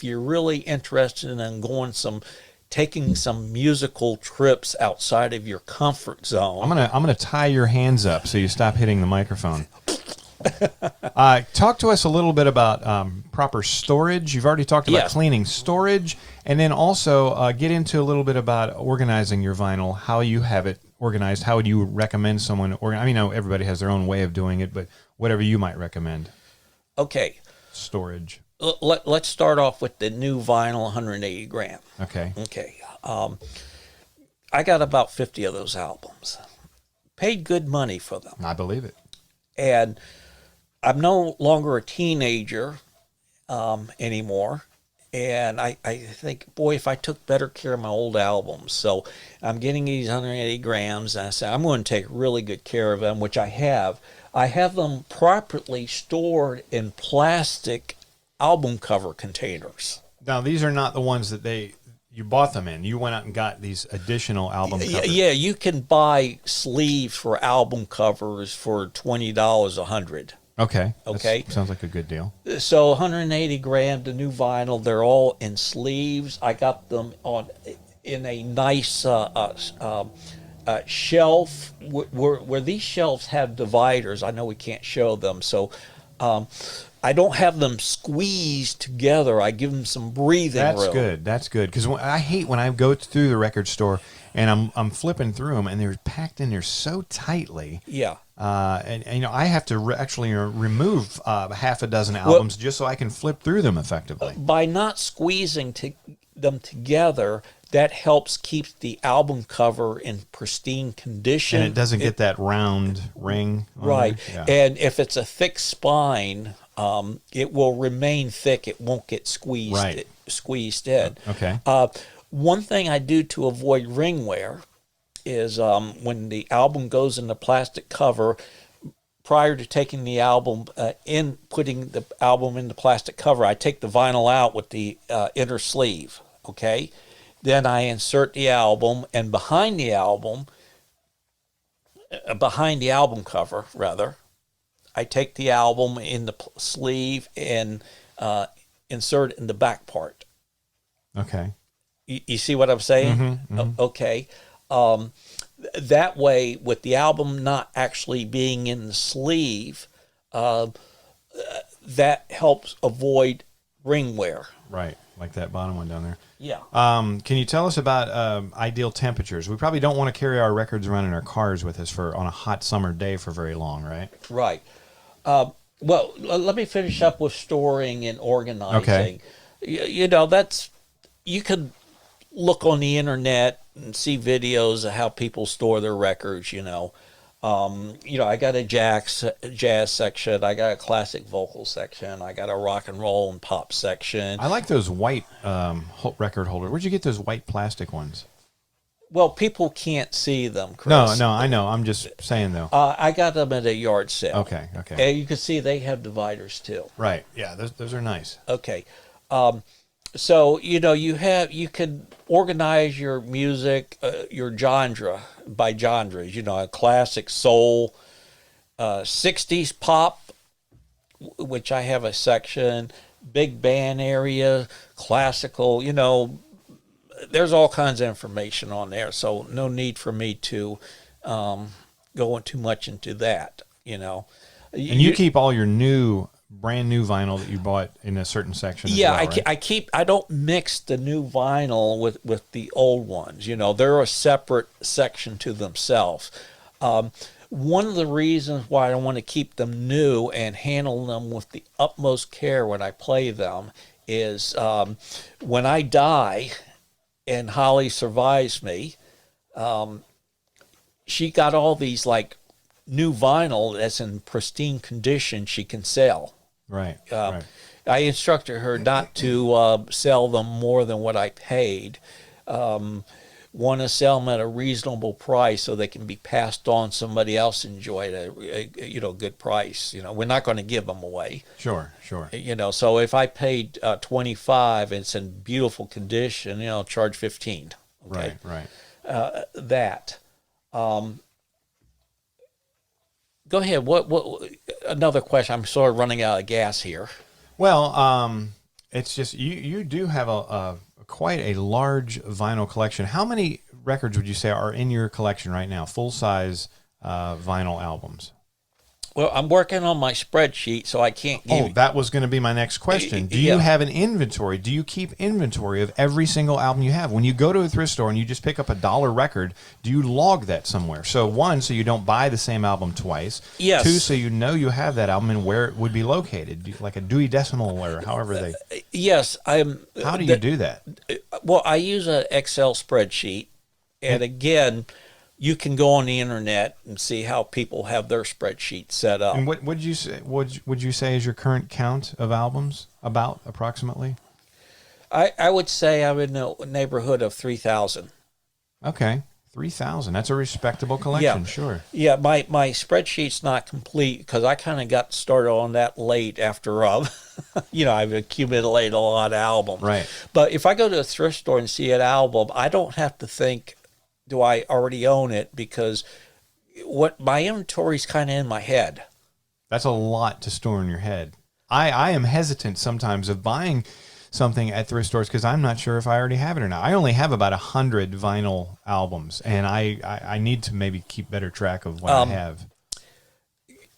you're really interested in taking some musical trips outside of your comfort zone. I'm gonna tie your hands up so you stop hitting the microphone. Talk to us a little bit about proper storage. You've already talked about cleaning storage, and then also get into a little bit about organizing your vinyl, how you have it organized. How would you recommend someone organize? I mean, everybody has their own way of doing it, but whatever you might recommend. Okay. Storage. Let's start off with the new vinyl 180 gram. Okay. I got about 50 of those albums. Paid good money for them. I believe it. And I'm no longer a teenager anymore. And I think, boy, if I took better care of my old albums. So I'm getting these 180 grams, and I said, I'm going to take really good care of them, which I have. I have them properly stored in plastic album cover containers. Now, these are not the ones that you bought them in. You went out and got these additional album covers. Yeah, you can buy sleeves for album covers for $20 $100. Okay. Okay. Sounds like a good deal. So 180 grand, the new vinyl. They're all in sleeves. I got them on in a nice shelf where these shelves have dividers. I know we can't show them, so I don't have them squeezed together. I give them some breathing That's room. good. That's good. Because I hate when I go through the record store and I'm flipping through them and they're packed in there so tightly. Yeah. And you know, I have to actually remove half a dozen albums just so I can flip through them effectively. By not squeezing them together, that helps keep the album cover in pristine condition. And it doesn't get that round ring. Right. Yeah. And if it's a thick spine, it will remain thick. It won't get squeezed. Right. Squeezed in. Okay. One thing I do to avoid ring wear is when the album goes in the plastic cover, prior to taking the album putting the album in the plastic cover, I take the vinyl out with the inner sleeve. Okay. Then I insert the album, and behind the album cover, rather, I take the album in the sleeve and insert it in the back part. Okay. You see what I'm saying? Mm-hmm, mm-hmm. Okay. That way, with the album not actually being in the sleeve, that helps avoid ring wear. Right. Like that bottom one down there. Yeah. Can you tell us about ideal temperatures? We probably don't want to carry our records around in our cars with us on a hot summer day for very long, right? Right. Well, let me finish up with storing and organizing. Okay. You know, you can look on the internet and see videos of how people store their records, you know. I got a jazz section, I got a classic vocal section, I got a rock and roll and pop section. I like those white record holders. Where'd you get those white plastic ones? Well, people can't see them, Chris. No, I know. I'm just saying, though. I got them at a yard sale. Okay. And you can see they have dividers, too. Right. Yeah, those are nice. Okay. So, you know, you can organize your music, your genre by genres, you know, a classic soul, 60s pop, which I have a section, big band area, classical, you know, there's all kinds of information on there. So no need for me to go too much into that, you know. And you keep all your brand new vinyl that you bought in a certain section. Yeah, as well, right? I don't mix the new vinyl with the old ones. You know, they're a separate section to themselves. One of the reasons why I want to keep them new and handle them with the utmost care when I play them is when I die and Holly survives me, she got all these like new vinyl that's in pristine condition she can sell. Right. I instructed her not to sell them more than what I paid. Want to sell them at a reasonable price so they can be passed on. Somebody else enjoy it at a good price. You know, we're not going to give them away. Sure. You know, so if I paid $25 and it's in beautiful condition, you know, I'll charge $15. Okay? Right. That. Go ahead. What? Another question. I'm sort of running out of gas here. Well, it's just you do have a quite a large vinyl collection. How many records would you say are in your collection right now? Full size vinyl albums. Well, I'm working on my spreadsheet, so I can't give. Oh, that was going to be my next question. Do you have an inventory? Do you keep inventory of every single album you have? When you go to a thrift store and you just pick up $1 record, do you log that somewhere? So one, so you don't buy the same album twice. Yes. Two, so you know you have that album and where it would be located, like a Dewey Decimal or however they. Yes, I'm. How do you do that? Well, I use an Excel spreadsheet, and again, you can go on the internet and see how people have their spreadsheets set up. And what would you say? Would you say is your current count of albums about approximately? I would say I'm in the neighborhood of 3,000. Okay, 3,000. That's a respectable collection. Yeah. Sure. Yeah, my spreadsheet's not complete because I kind of got started on that late after I've accumulated a lot of albums. Right. But if I go to a thrift store and see an album, I don't have to think, do I already own it? Because what my inventory is kind of in my head. That's a lot to store in your head. I am hesitant sometimes of buying something at thrift stores because I'm not sure if I already have it or not. I only have about 100 vinyl albums, and I need to maybe keep better track of what I have.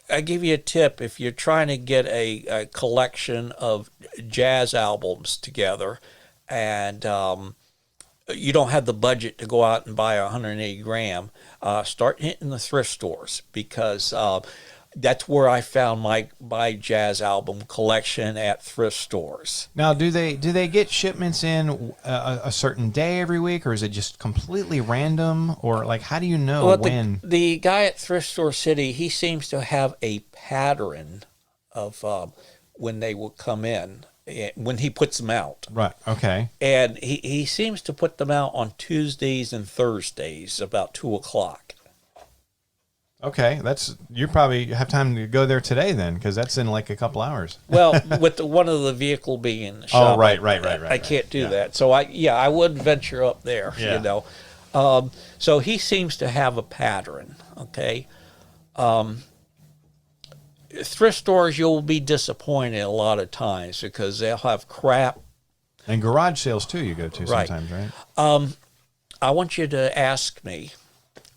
I give you a tip if you're trying to get a collection of jazz albums together, and you don't have the budget to go out and buy a 180 gram. Start hitting the thrift stores because that's where I found my jazz album collection at thrift stores. Now, do they get shipments in a certain day every week, or is it just completely random, or like how do you know when? The guy at Thrift Store City, he seems to have a pattern of when they will come in, when he puts them out. Right. Okay. And he seems to put them out on Tuesdays and Thursdays about 2:00. Okay, you probably have time to go there today then, because that's in like a couple hours. Well, with one of the vehicle being in the shop, right. I can't do that. So I would venture up there, Yeah. you know. So he seems to have a pattern. Okay. Thrift stores, you'll be disappointed a lot of times because they'll have crap. And garage sales too, you go to Right. sometimes, right? I want you to ask me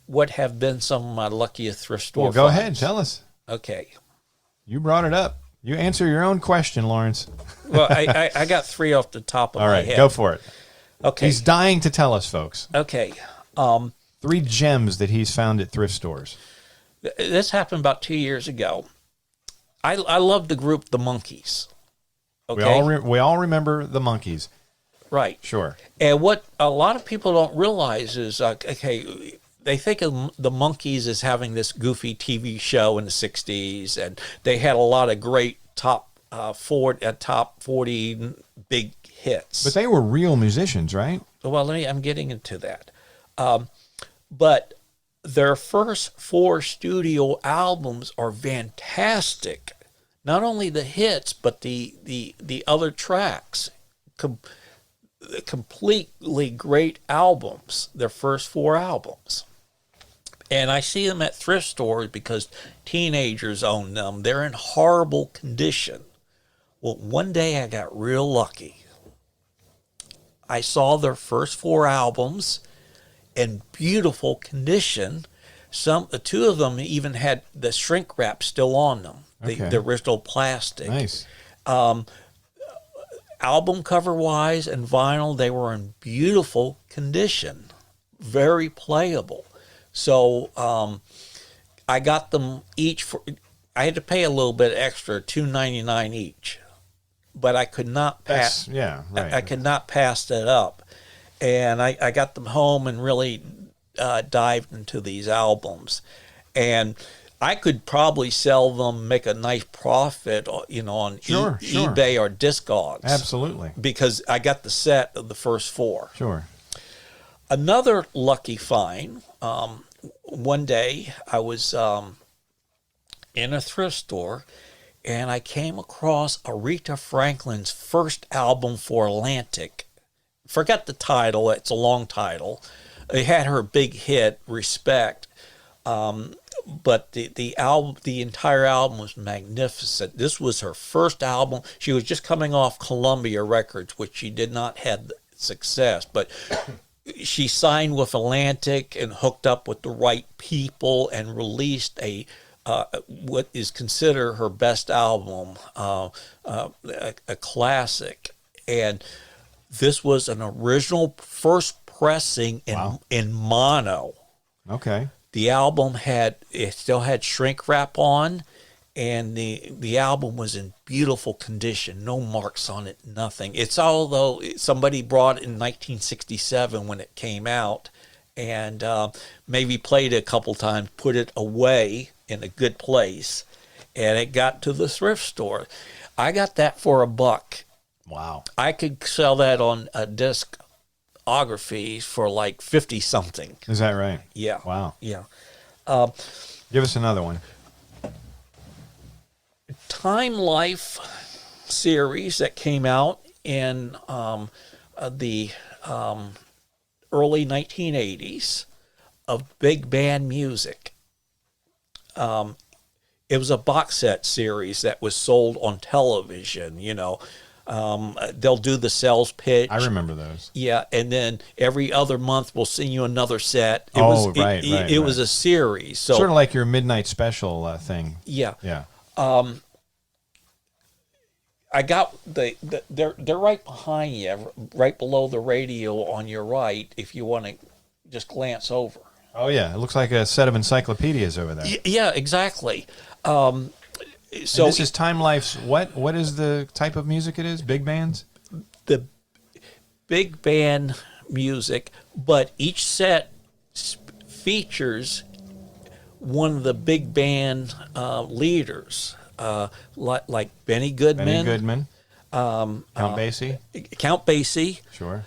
what have been some of my luckiest thrift store Well, go finds. ahead, tell us. Okay. You brought it up. You answer your own question, Lawrence. Well, I got three off the top of All my right, head. go for it. Okay. He's dying to tell us, folks. Okay. 3 gems that he's found at thrift stores. This happened about 2 years ago. I love the group The Monkees. Okay. We all remember the Monkees. Right. Sure. And what a lot of people don't realize is, okay, they think of the Monkees as having this goofy TV show in the 60s, and they had a lot of great top 40 big hits. But they were real musicians, right? Well, I'm getting into that. But their first 4 studio albums are fantastic. Not only the hits, but the other tracks. Completely great albums, their first 4 albums. And I see them at thrift stores because teenagers own them. They're in horrible condition. Well, one day I got real lucky. I saw their first 4 albums in beautiful condition. 2 of them even had the shrink wrap still on them, the original plastic. Nice. Album cover wise and vinyl, they were in beautiful condition, very playable. So I got them each I had to pay a little bit extra, $2.99 each, but I could not pass. I could not pass that up, and I got them home and really dived into these albums, and I could probably sell them, make a nice profit, you know, on eBay or Discogs. Absolutely. Because I got the set of the first 4. Sure. Another lucky find, one day I was in a thrift store and I came across Aretha Franklin's first album for Atlantic. Forget the title, it's a long title. It had her big hit, Respect. But the album, the entire album was magnificent. This was her first album. She was just coming off Columbia Records, which she did not have success, but she signed with Atlantic and hooked up with the right people and released a what is considered her best album, a classic. And this was an original first pressing in mono. Okay. The album still had shrink wrap on, and the album was in beautiful condition, no marks on it, nothing. It's although somebody brought it in 1967 when it came out, and maybe played it a couple times, put it away in a good place, and it got to the thrift store. I got that for $1. Wow. I could sell that on a discography for like 50 something. Is that right? Yeah. Wow. Yeah. Give us another one. Time Life series that came out in the early 1980s of big band music. it was a box set series that was sold on television. They'll do the sales pitch. I remember those. Yeah, and then every other month we'll send you another set. It was a series. So sort of like your midnight special thing. yeah, Yeah. I got they're right behind you, right below the radio on your right. If you want to just glance over. Oh yeah, it looks like a set of encyclopedias over there. Yeah, exactly. So this is Time Life's what? What is the type of music it is? Big bands? The big band music, but each set features one of the big band leaders, like Benny Goodman. Count Basie. Count Basie. Sure.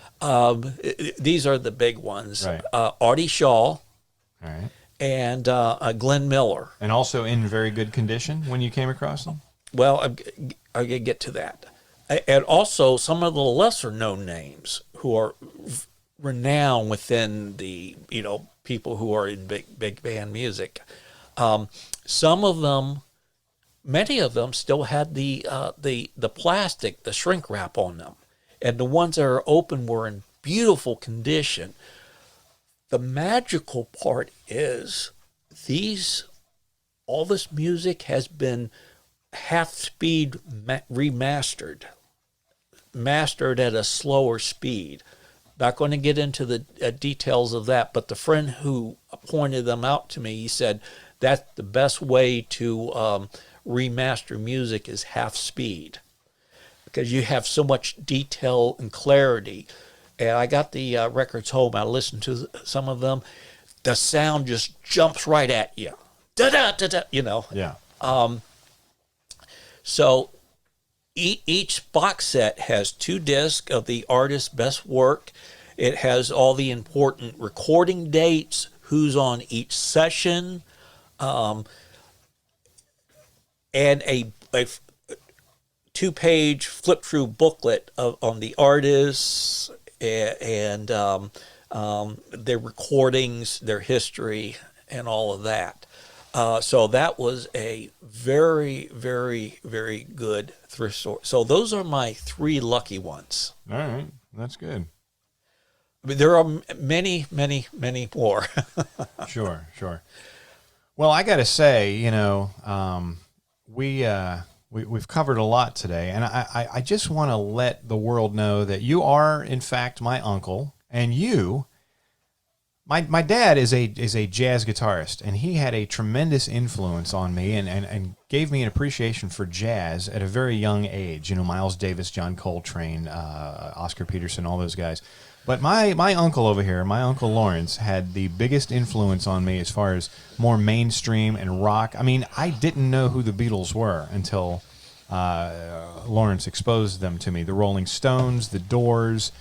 These are the big ones. Right. Artie Shaw. All right. And Glenn Miller. And also in very good condition when you came across them? Well, I'm going to get to that. And also some of the lesser known names who are renowned within the, people who are in big band music. Some of them, many of them still had the plastic, the shrink wrap on them. And the ones that are open were in beautiful condition. The magical part is all this music has been half speed remastered, mastered at a slower speed. Not going to get into the details of that, but the friend who pointed them out to me, he said that's the best way to remaster music is half speed, because you have so much detail and clarity. And I got the records home. I listened to some of them. The sound just jumps right at you. Da-da-da-da, Yeah. So each box set has 2 discs of the artist's best work. It has all the important recording dates, who's on each session, and a 2-page flip-through booklet on the artists and their recordings, their history, and all of that. So that was a very, very, very good thrift store. So those are my 3 lucky ones. All right. That's good. I mean, there are many, many, many more. Sure. Well, I got to say, we've covered a lot today, and I just want to let the world know that you are, in fact, my uncle, and my dad is a jazz guitarist, and he had a tremendous influence on me and gave me an appreciation for jazz at a very young age. Miles Davis, John Coltrane, Oscar Peterson, all those guys. But my uncle over here, my Uncle Lawrence, had the biggest influence on me as far as more mainstream and rock. I mean, I didn't know who the Beatles were until Lawrence exposed them to me. The Rolling Stones, the Doors,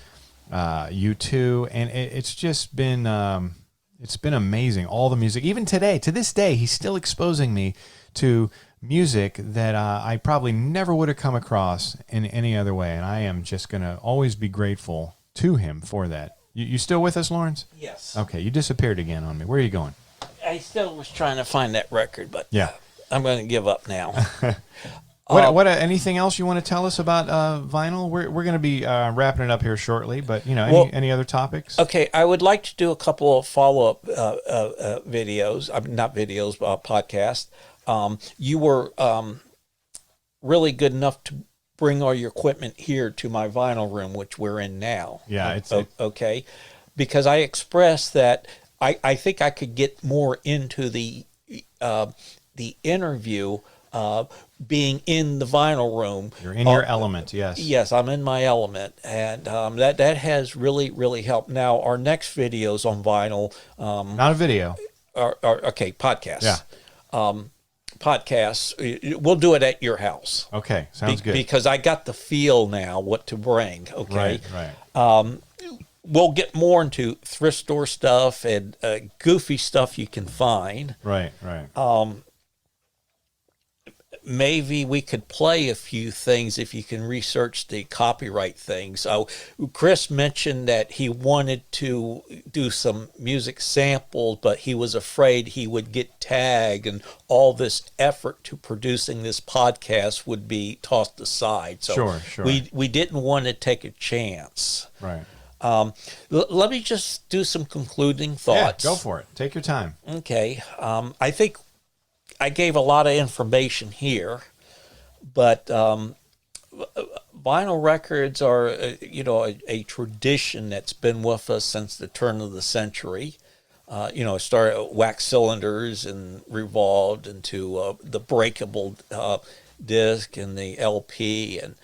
U2, and it's just been amazing. All the music, even today, to this day, he's still exposing me to music that I probably never would have come across in any other way, and I am just going to always be grateful to him for that. You still with us, Lawrence? Yes. Okay, you disappeared again on me. Where are you going? I still was trying to find that record, but yeah, I'm going to give up now. What anything else you want to tell us about vinyl? We're going to be wrapping it up here shortly, but any other topics? Okay, I would like to do a couple of follow-up videos. Not videos, but podcasts. You were really good enough to bring all your equipment here to my vinyl room, which we're in now. Yeah, it's okay. Because I expressed that I think I could get more into the interview being in the vinyl room. You're in your element, yes. Yes, I'm in my element, and that has really, really helped. Now, our next videos on vinyl... not a video. Are okay, podcasts. Yeah. Podcasts, we'll do it at your house. Okay, sounds good. Because I got the feel now what to bring, okay? Right. We'll get more into thrift store stuff and goofy stuff you can find. Right. maybe we could play a few things if you can research the copyright things. So Chris mentioned that he wanted to do some music samples, but he was afraid he would get tagged and all this effort to producing this podcast would be tossed aside. So Sure. we didn't want to take a chance. Right. Let me just do some concluding thoughts. Yeah, go for it. Take your time. Okay. I think I gave a lot of information here, but vinyl records are, a tradition that's been with us since the turn of the century. It started with wax cylinders and revolved into the breakable disc and the LP and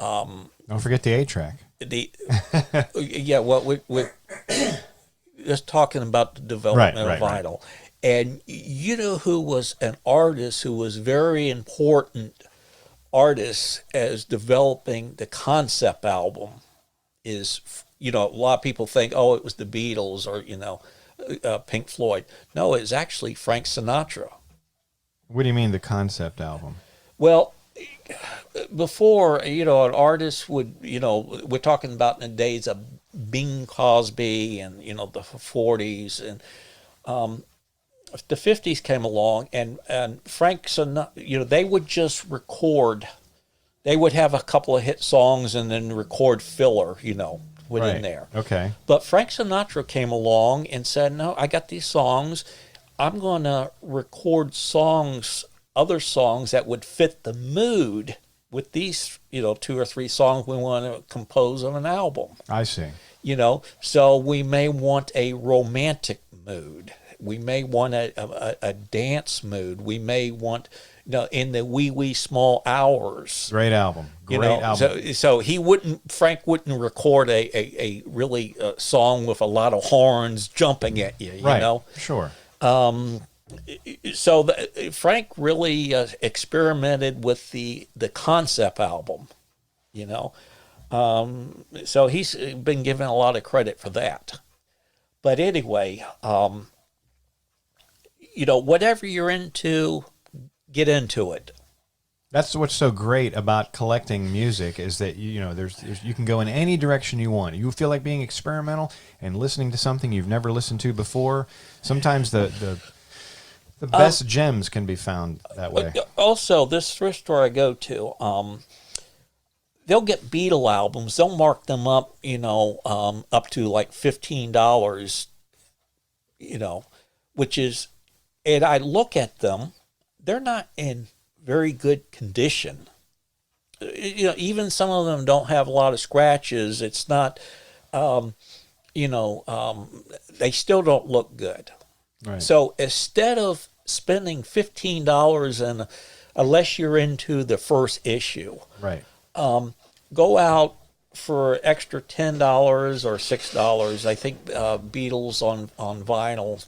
Don't forget the 8-track. We're just talking about the development of vinyl. Right. And you know who was an artist who was very important artist as developing the concept album is, a lot of people think, oh, it was the Beatles or, Pink Floyd. No, it's actually Frank Sinatra. What do you mean the concept album? Well, before, an artist would, we're talking about in the days of Bing Crosby and, the 40s and, the 50s came along and Frank Sinatra, they would just record. They would have a couple of hit songs and then record filler, within there. Okay. But Frank Sinatra came along and said, no, I got these songs. I'm going to record other songs that would fit the mood with these, 2 or 3 songs we want to compose on an album. I see. So we may want a romantic mood. We may want a dance mood. We may want, in the wee small hours. Great album. Album. So Frank wouldn't record a really song with a lot of horns jumping at you. You Sure. So Frank really experimented with the concept album. So he's been given a lot of credit for that. But anyway. Whatever you're into, get into it. That's what's so great about collecting music is that there's you can go in any direction you want. You feel like being experimental and listening to something you've never listened to before. Sometimes the best gems can be found that way. Also, this thrift store I go to, they'll get Beatle albums. They'll mark them up, up to like $15, which is. And I look at them, they're not in very good condition. Even some of them don't have a lot of scratches. It's not, they still don't look good. Right. So instead of spending $15 unless you're into the first issue, right, go out for extra $10 or $6. I think Beatles on vinyl,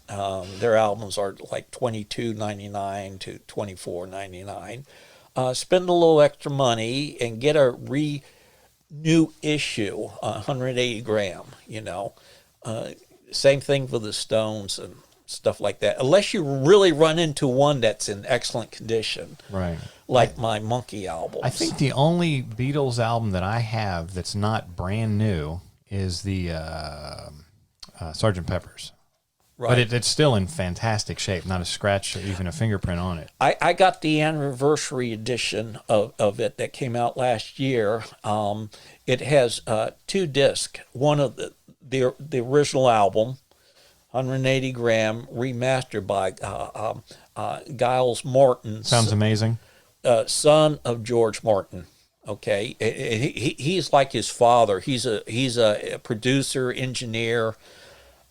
their albums are like $22.99 to $24.99. Spend a little extra money and get a new issue, 180 gram. Same thing for the Stones and stuff like that. Unless you really run into one that's in excellent condition, right. Like my Monkey albums. I think the only Beatles album that I have that's not brand new is the Sgt. Pepper's. Right. But it's still in fantastic shape, not a scratch or even a fingerprint on it. I got the anniversary edition of it that came out last year. It has 2 discs. One of the original album, 180 gram, remastered by Giles Martin. Sounds amazing. Son of George Martin. Okay, he's like his father. He's a producer, engineer.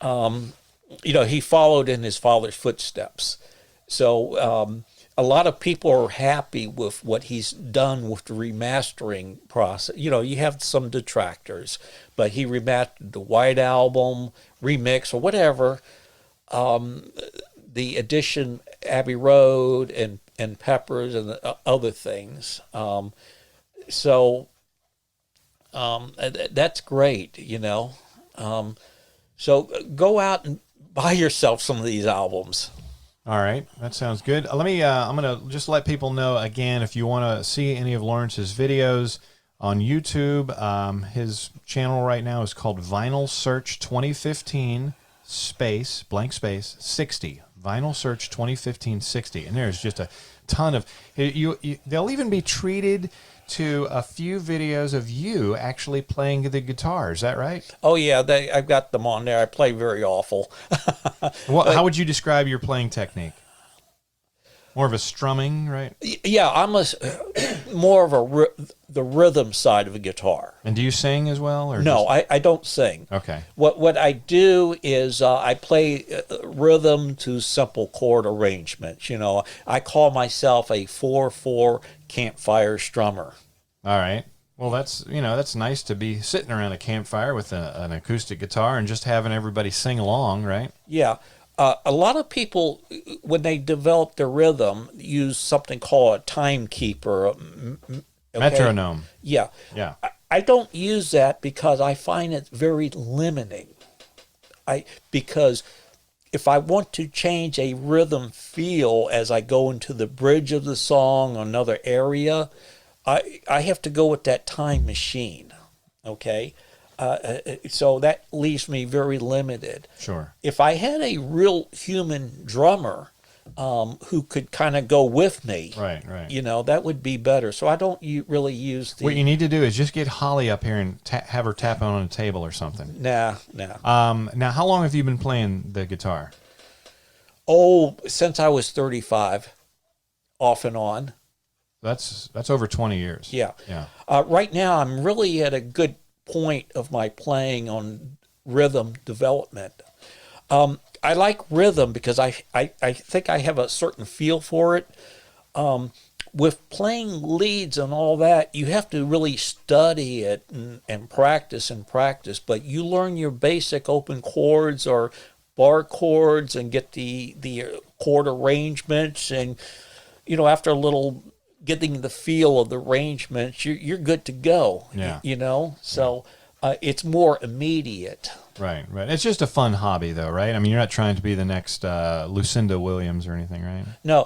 He followed in his father's footsteps. So a lot of people are happy with what he's done with the remastering process. You have some detractors, but he remastered the White Album, remix or whatever. The edition Abbey Road and Peppers and other things. That's great, So go out and buy yourself some of these albums. All right, that sounds good. Let me. I'm gonna just let people know again if you want to see any of Lawrence's videos on YouTube. His channel right now is called Vinyl Search 2015 space blank space 60. Vinyl Search 2015 60, and there's just a ton of they'll even be treated to a few videos of you actually playing the guitar. Is that right? Oh yeah, I've got them on there. I play very awful. How would you describe your playing technique? More of a strumming, right? Yeah, I'm more of the rhythm side of a guitar. And do you sing as well, or No, just... I don't sing. Okay. What I do is I play rhythm to simple chord arrangements. I call myself a 4/4 campfire strummer. All right. Well, that's nice to be sitting around a campfire with an acoustic guitar and just having everybody sing along, right? Yeah. A lot of people, when they develop their rhythm, use something called a timekeeper. Okay? Metronome. Yeah. Yeah. I don't use that because I find it very limiting. Because if I want to change a rhythm feel as I go into the bridge of the song or another area, I have to go with that time machine. Okay. So that leaves me very limited. Sure. If I had a real human drummer who could kind of go with me, Right. that would be better. So I don't really use the... What you need to do is just get Holly up here and have her tap on a table or something. Nah. Now, how long have you been playing the guitar? Oh, since I was 35, off and on. That's over 20 years. Yeah. Yeah. Right now, I'm really at a good point of my playing on rhythm development. I like rhythm because I think I have a certain feel for it. With playing leads and all that, you have to really study it and practice, but you learn your basic open chords or bar chords and get the chord arrangements, and after a little getting the feel of the arrangements, you're good to go. Yeah. So it's more immediate. Right. It's just a fun hobby, though, right? I mean, you're not trying to be the next Lucinda Williams or anything, right? No.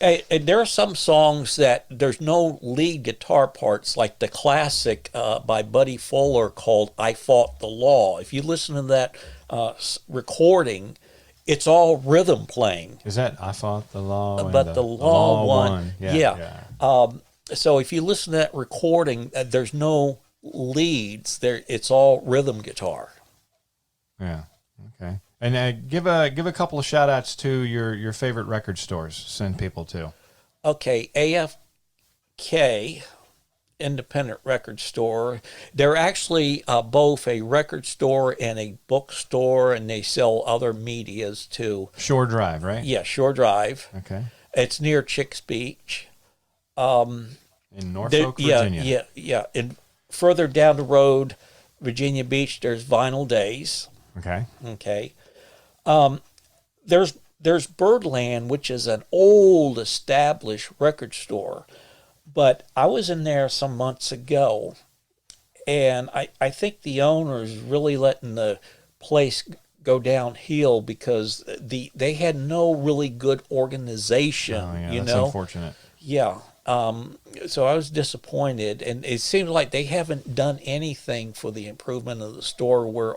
And there are some songs that there's no lead guitar parts, like the classic by Buddy Fuller called "I Fought the Law." If you listen to that recording, it's all rhythm playing. Is that "I Fought the Law"? But the law won. Yeah. So if you listen to that recording, there's no leads there. It's all rhythm guitar. Yeah. Okay. And give a couple of shout outs to your favorite record stores. Send people to. Okay, AFK, independent record store. They're actually both a record store and a bookstore, and they sell other medias too. Shore Drive, right? Yeah, Shore Drive. Okay. It's near Chicks Beach. In Norfolk, Virginia. Yeah. And further down the road, Virginia Beach, there's Vinyl Days. Okay. There's Birdland, which is an old established record store. But I was in there some months ago, and I think the owner is really letting the place go downhill because they had no really good organization. Oh, yeah, that's unfortunate. Yeah. So I was disappointed, and it seems like they haven't done anything for the improvement of the store, where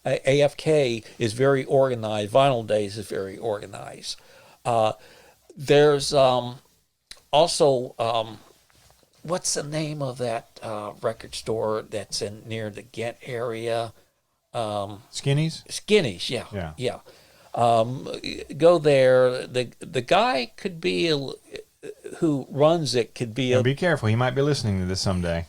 AFK is very organized. Vinyl Days is very organized. There's also, what's the name of that record store that's near the Ghent area? Skinny's, yeah. Go there. The guy could be who runs it could be be careful. He might be listening to this someday.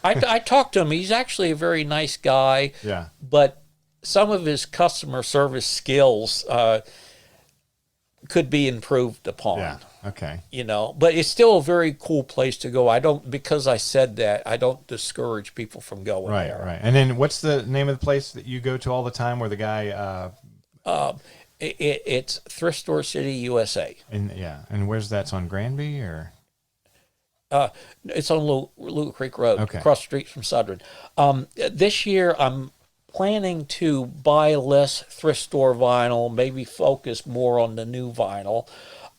I talked to him. He's actually a very nice guy. Yeah. But some of his customer service skills could be improved upon. Yeah. Okay. But it's still a very cool place to go. Because I said that, I don't discourage people from going there. Right. And then what's the name of the place that you go to all the time where the guy... It's Thrift Store City, USA. And where's that? It's on Granby or? It's on Little Creek Road, Okay. across the street from Southern. This year, I'm planning to buy less thrift store vinyl, maybe focus more on the new vinyl.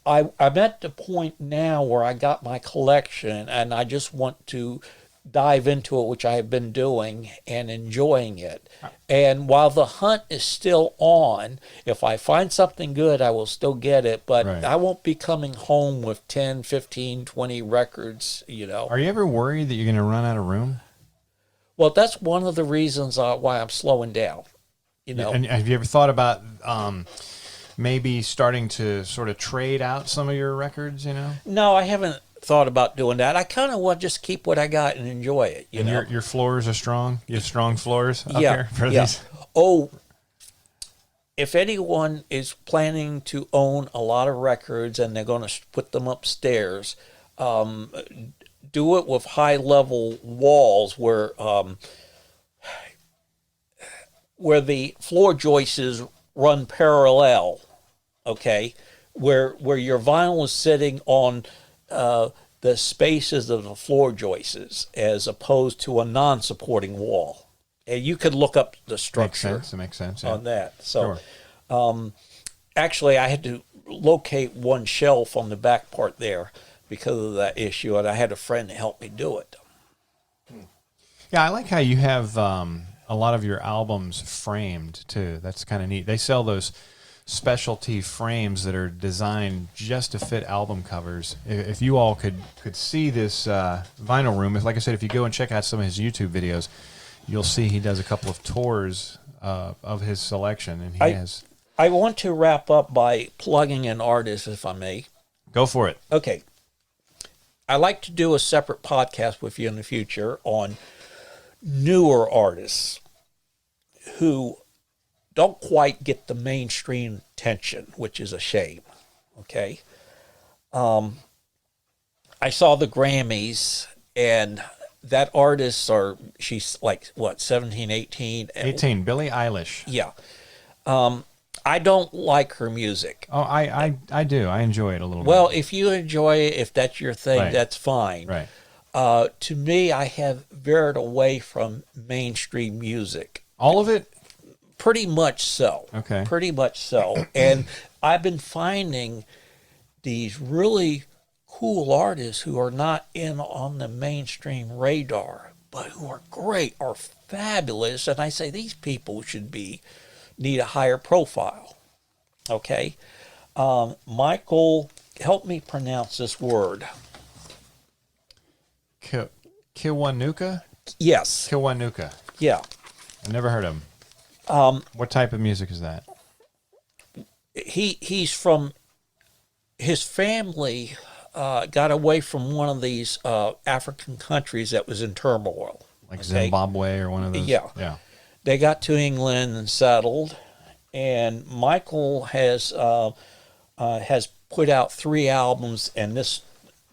I'm at the point now where I got my collection and I just want to dive into it, which I have been doing and enjoying it. And while the hunt is still on, if I find something good, I will still get it, but Right. I won't be coming home with 10, 15, 20 records, Are you ever worried that you're going to run out of room? Well, that's one of the reasons why I'm slowing down, And have you ever thought about maybe starting to sort of trade out some of your records, No, I haven't thought about doing that. I kind of want to just keep what I got and enjoy it, And your floors are strong? You have strong floors up Yeah, here for yeah. these? Oh, if anyone is planning to own a lot of records and they're going to put them upstairs, do it with high level walls where the floor joists run parallel, okay, where your vinyl is sitting on the spaces of the floor joists as opposed to a non-supporting wall. And you could look up the structure. It makes sense. Yeah. On that. So Sure. actually I had to locate one shelf on the back part there because of that issue, and I had a friend to help me do it. Yeah, I like how you have a lot of your albums framed too. That's kind of neat. They sell those specialty frames that are designed just to fit album covers. If you all could see this vinyl room, like I said, if you go and check out some of his YouTube videos, you'll see he does a couple of tours of his selection, and I want to wrap up by plugging an artist, if I may. Go for it. Okay. I like to do a separate podcast with you in the future on newer artists who don't quite get the mainstream attention, which is a shame. Okay. I saw the Grammys, and that artist, she's like, what, 17, 18? 18, Billie Eilish. Yeah. I don't like her music. Oh, I do. I enjoy it a little Well, bit. if you enjoy it, if that's your thing, Right. that's fine. Right. To me, I have veered away from mainstream music. All of it? Pretty much so. Okay. Pretty much so. And I've been finding these really cool artists who are not in on the mainstream radar, but who are great, are fabulous. And I say these people need a higher profile. Okay. Michael, help me pronounce this word. Kiwanuka? Yes. Kiwanuka. Yeah. I've never heard of him. What type of music is that? He's from, his family got away from one of these African countries that was in turmoil. Like Zimbabwe or one of those? Yeah. Yeah. They got to England and settled, and Michael has put out 3 albums, and this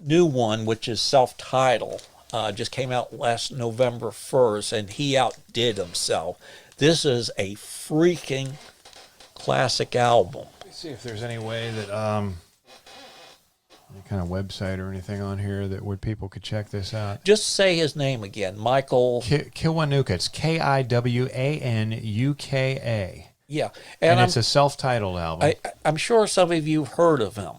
new one, which is self-titled, just came out last November 1st, and he outdid himself. This is a freaking classic album. Let's see if there's any way that any kind of website or anything on here that where people could check this out. Just say his name again, Michael. Kiwanuka. It's Kiwanuka. Yeah, And it's a self-titled album. I'm sure some of you have heard of him.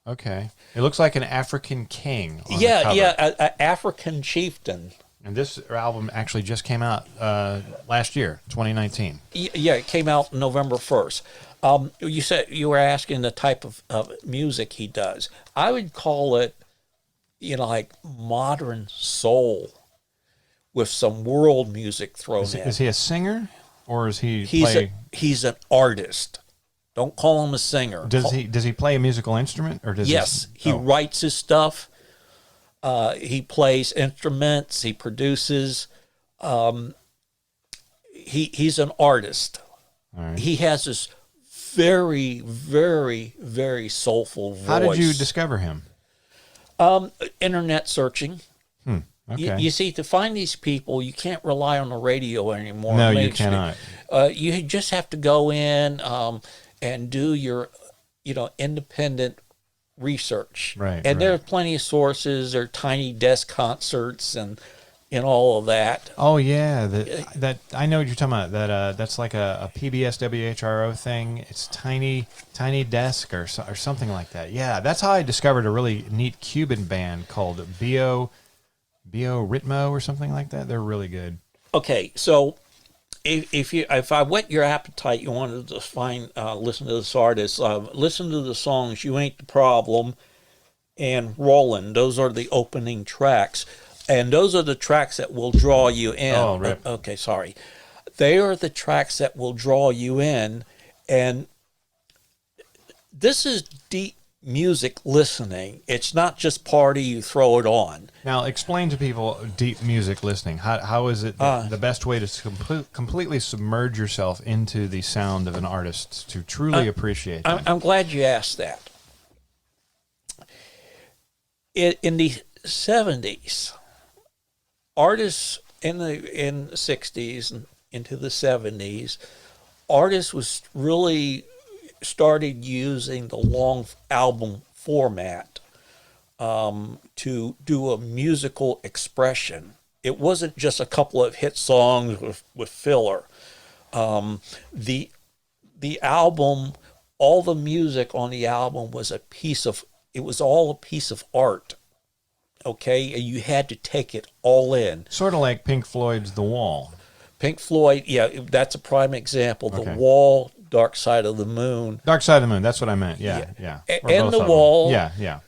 Okay. It looks like an African king on the Yeah, cover. yeah, an African chieftain. And this album actually just came out last year, 2019. Yeah, it came out November 1st. You said you were asking the type of music he does. I would call it, like modern soul with some world music thrown in. Is he a singer, or is he He's an artist. Don't call him a singer. Does he play a musical instrument, or does Yes, he writes his stuff. He plays instruments. He produces. He's an artist. All right. He has this very, very, very soulful voice. How did you discover him? Internet searching. Okay. You see, to find these people, you can't rely on the radio anymore. No, you cannot. You just have to go in and do your, independent research. Right. And there are plenty of sources. There are Tiny Desk concerts and and all of that. Oh yeah, that I know what you're talking about. That's like a PBS WHRO thing. It's tiny desk or something like that. Yeah, that's how I discovered a really neat Cuban band called Bio Ritmo or something like that. They're really good. Okay, so if I whet your appetite, you wanted to listen to this artist, listen to the songs "You Ain't the Problem" and "Rollin'." Those are the opening tracks, and those are the tracks that will draw you in. Oh, rip. Okay, sorry. They are the tracks that will draw you in, and this is deep music listening. It's not just party, you throw it on. Now, explain to people deep music listening. How is it the best way to completely submerge yourself into the sound of an artist to truly appreciate them? I'm glad you asked that. In the 70s, artists in the 60s and into the 70s, artists was really started using the long album format to do a musical expression. It wasn't just a couple of hit songs with filler. The album, all the music on the album was it was all a piece of art. Okay, and you had to take it all in. Sort of like Pink Floyd's The Wall. Pink Floyd, yeah, that's a prime example. Okay. The Wall, Dark Side of the Moon. Dark Side of the Moon, that's what I meant. Yeah. Or And both The of them. Wall. Yeah.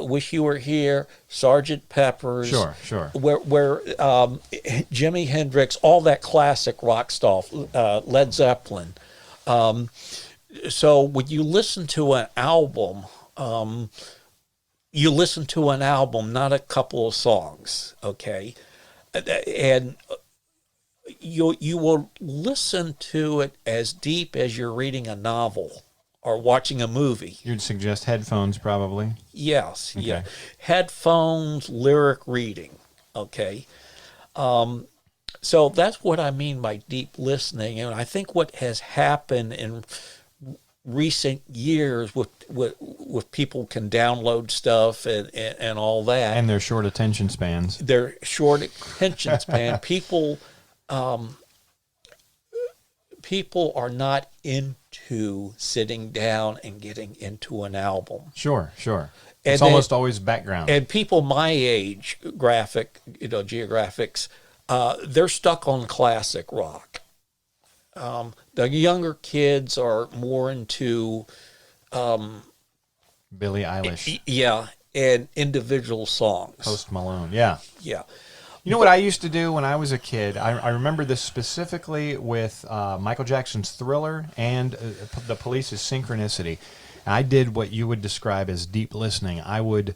Wish You Were Here, Sergeant Pepper's. Sure. Where Jimi Hendrix, all that classic rock stuff, Led Zeppelin. So when you listen to an album, not a couple of songs, okay? And you will listen to it as deep as you're reading a novel or watching a movie. You'd suggest headphones, probably. Yes, Okay. yeah. Headphones, lyric reading, okay? So that's what I mean by deep listening. And I think what has happened in recent years with people can download stuff and all that. And their short attention spans. Their short attention span. People are not into sitting down and getting into an album. Sure. And It's almost always background. And people my age, geographics, they're stuck on classic rock. The younger kids are more into Billie Eilish. Yeah, and individual songs. Post Malone. Yeah. Yeah. You know what I used to do when I was a kid? I remember this specifically with Michael Jackson's Thriller and the Police's Synchronicity. And I did what you would describe as deep listening. I would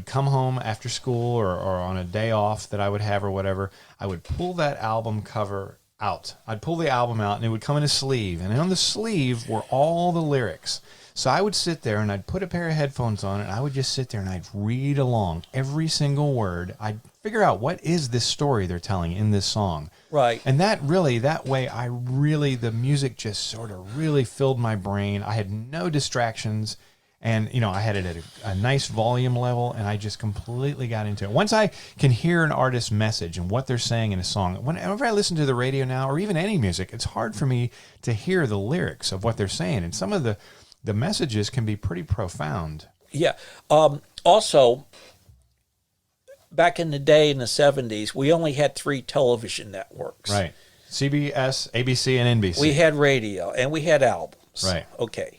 come home after school or on a day off that I would have or whatever. I would pull that album cover out. I'd pull the album out and it would come in a sleeve. And on the sleeve were all the lyrics. So I would sit there and I'd put a pair of headphones on and I would just sit there and I'd read along every single word. I'd figure out what is this story they're telling in this song. Right. And that way, the music just sort of really filled my brain. I had no distractions. And, I had it at a nice volume level, and I just completely got into it. Once I can hear an artist's message and what they're saying in a song, whenever I listen to the radio now, or even any music, it's hard for me to hear the lyrics of what they're saying. And some of the messages can be pretty profound. Yeah. Also, back in the day in the 70s, we only had 3 television networks. Right. CBS, ABC, and NBC. We had radio, and we had albums. Right. Okay.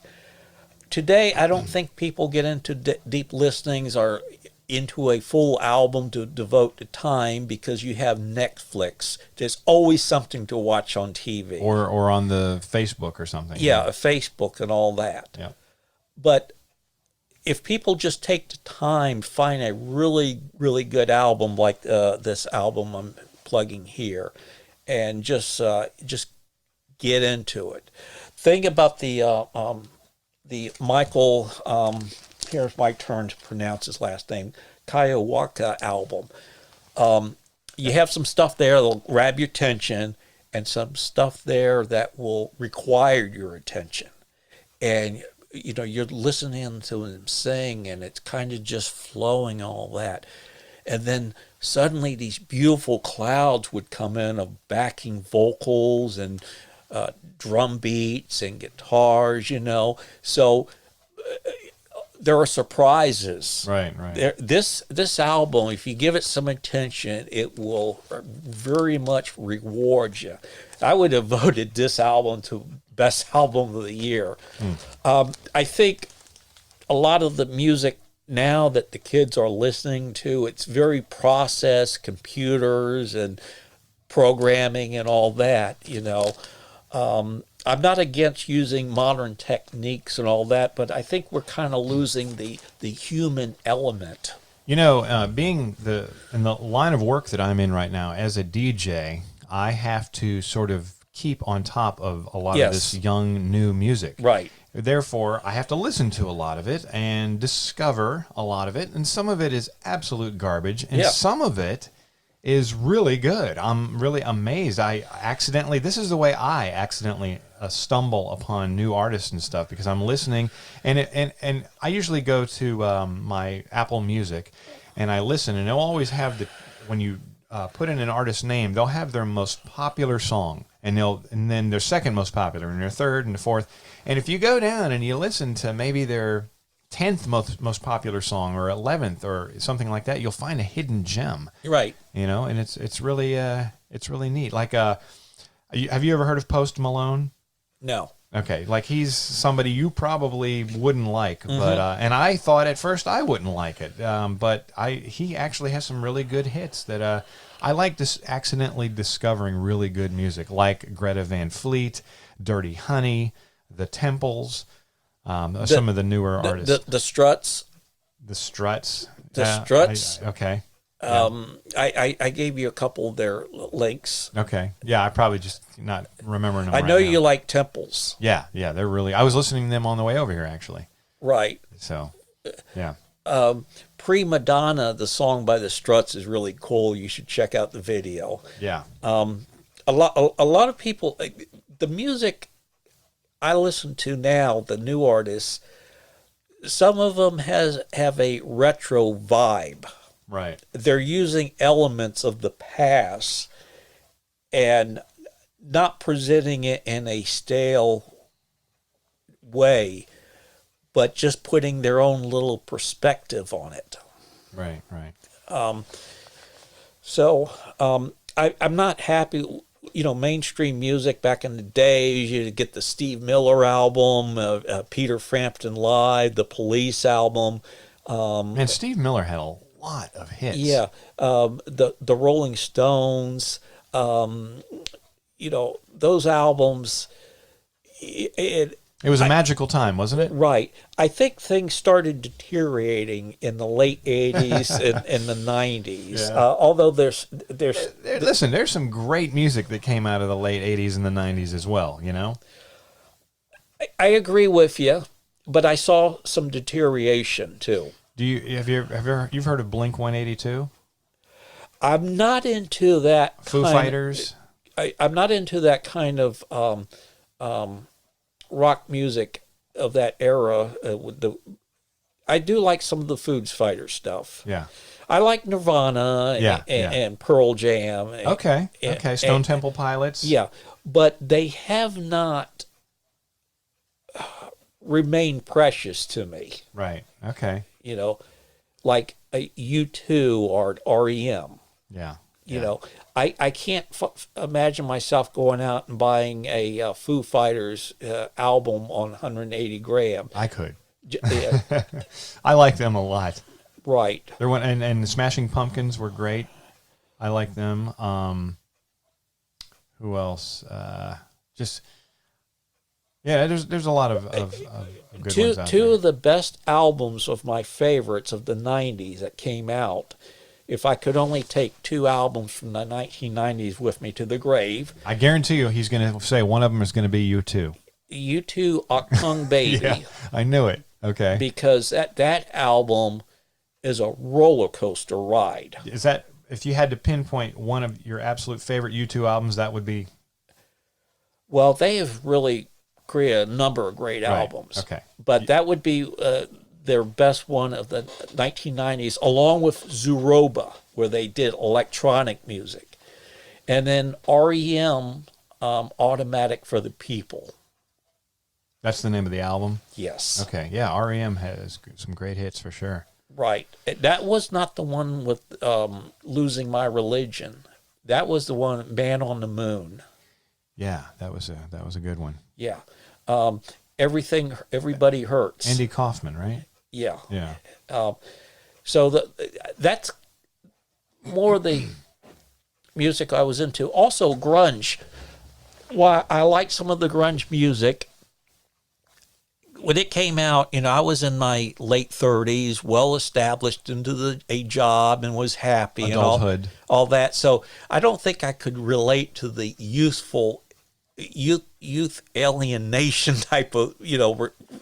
Today, I don't think people get into deep listenings or into a full album to devote the time because you have Netflix. There's always something to watch on TV. Or on the Facebook or something. Yeah, Facebook and all that. Yeah. But if people just take the time to find a really, really good album like this album I'm plugging here and just get into it. Think about the Michael, here's my turn to pronounce his last name, Kaiowaka album. You have some stuff there that'll grab your attention and some stuff there that will require your attention. And, you're listening to him sing and it's kind of just flowing all that. and then suddenly these beautiful clouds would come in of backing vocals and drum beats and guitars, So there are surprises. Right, right. This album, if you give it some attention, it will very much reward you. I would have voted this album to best album of the year. I think a lot of the music now that the kids are listening to, it's very processed, computers and programming and all that. I'm not against using modern techniques and all that, but I think we're kind of losing the human element. Being in the line of work that I'm in right now as a DJ, I have to sort of keep on top of a lot of this young, new music. Right. Therefore, I have to listen to a lot of it and discover a lot of it, and some of it is absolute garbage, and some of it is really good. I'm really amazed. This is the way I accidentally stumble upon new artists and stuff, because I'm listening, and I usually go to my Apple Music, and I listen, and they'll always have when you put in an artist's name, they'll have their most popular song, and then their second most popular, and their third and the fourth. And if you go down and you listen to maybe their 10th most popular song or 11th or something like that, you'll find a hidden gem. Right. And it's really neat. Like have you ever heard of Post Malone? No. Okay, like he's somebody you probably wouldn't like, but and I thought at first I wouldn't like it, but he actually has some really good hits that I like accidentally discovering really good music, like Greta Van Fleet, Dirty Honey, The Temples, some of the newer artists. The Struts. The Struts. The Struts. Okay. I gave you a couple of their links. Okay. Yeah, I probably just not remembering them. I know you like Temples. Yeah, they're really. I was listening to them on the way over here, actually. Right. So, yeah. Prima Donna, the song by the Struts, is really cool. You should check out the video. Yeah. A lot of people, the music I listen to now, the new artists, some of them have a retro vibe. Right. They're using elements of the past and not presenting it in a stale way, but just putting their own little perspective on it. Right. I'm not happy. Mainstream music back in the day, you get the Steve Miller album, Peter Frampton Live, the Police album. And Steve Miller had a lot of hits. Yeah, the Rolling Stones. Those albums. It was a magical time, wasn't it? Right. I think things started deteriorating in the late 80s and the 90s. Yeah. Although there's listen, there's some great music that came out of the late 80s and the 90s as well, I agree with you, but I saw some deterioration too. You've heard of Blink 182? I'm not into that Foo Fighters? I'm not into that kind of rock music of that era. I do like some of the Foo Fighters stuff. Yeah. I like Nirvana and Pearl Jam. Okay. Stone Temple Pilots. Yeah, but they have not remained precious to me. Right. Okay. Like a U2 or REM. Yeah. I can't imagine myself going out and buying a Foo Fighters album on 180 gram. I could. I like them a lot. Right. They're and the Smashing Pumpkins were great. I like them. Who else? There's a lot of good ones out Two there. of the best albums of my favorites of the 90s that came out. If I could only take two albums from the 1990s with me to the grave. I guarantee you he's going to say one of them is going to be U2. U2 Octung Baby. Yeah, I knew it. Okay. Because that album is a roller coaster ride. Is that, if you had to pinpoint one of your absolute favorite U2 albums, that would be? Well, they have really created a number of great albums. Okay. But that would be their best one of the 1990s, along with Zuroba, where they did electronic music. And then REM, Automatic for the People. That's the name of the album? Yes. Okay, yeah, REM has some great hits for sure. Right. That was not the one with Losing My Religion. That was the one, Man on the Moon. Yeah, that was a good one. Yeah. Everybody Hurts. Andy Kaufman, right? Yeah. Yeah. So that's more the music I was into. Also, grunge. Why I like some of the grunge music. When it came out, I was in my late 30s, well established into a job and was happy Adulthood. and all that. So I don't think I could relate to the youth alienation type of,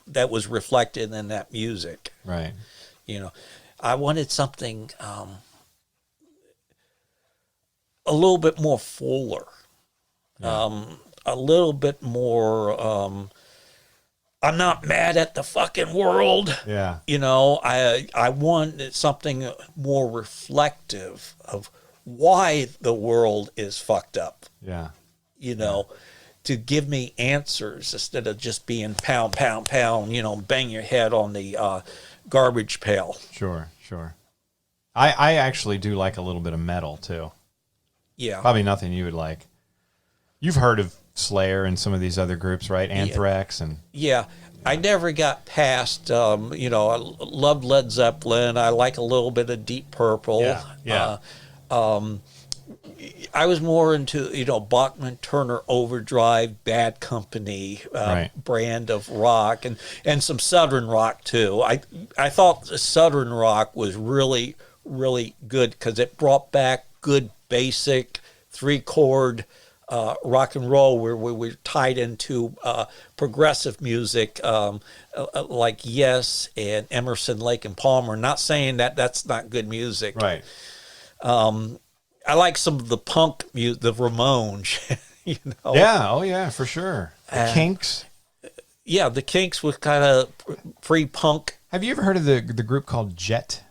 that was reflected in that music. Right. I wanted something a little bit more fuller, a little bit more. I'm not mad at the fucking world. Yeah. I wanted something more reflective of why the world is fucked up. Yeah. To give me answers instead of just being pound, pound, pound, bang your head on the garbage pail. Sure. I actually do like a little bit of metal too. Yeah. Probably nothing you would like. You've heard of Slayer and some of these other groups, right? Anthrax and... Yeah. I never got past, I loved Led Zeppelin. I like a little bit of Deep Purple. Yeah. I was more into, Bachman Turner Overdrive, Bad Company Right. brand of rock, and some Southern rock too. I thought the Southern rock was really, really good because it brought back good basic 3-chord rock and roll where we were tied into progressive music like Yes and Emerson, Lake and Palmer. Not saying that that's not good music. Right. I like some of the punk music, the Ramones. Yeah. Oh, yeah, for sure. The Kinks. Yeah, the Kinks was kind of pre-punk. Have you ever heard of the group called Jet?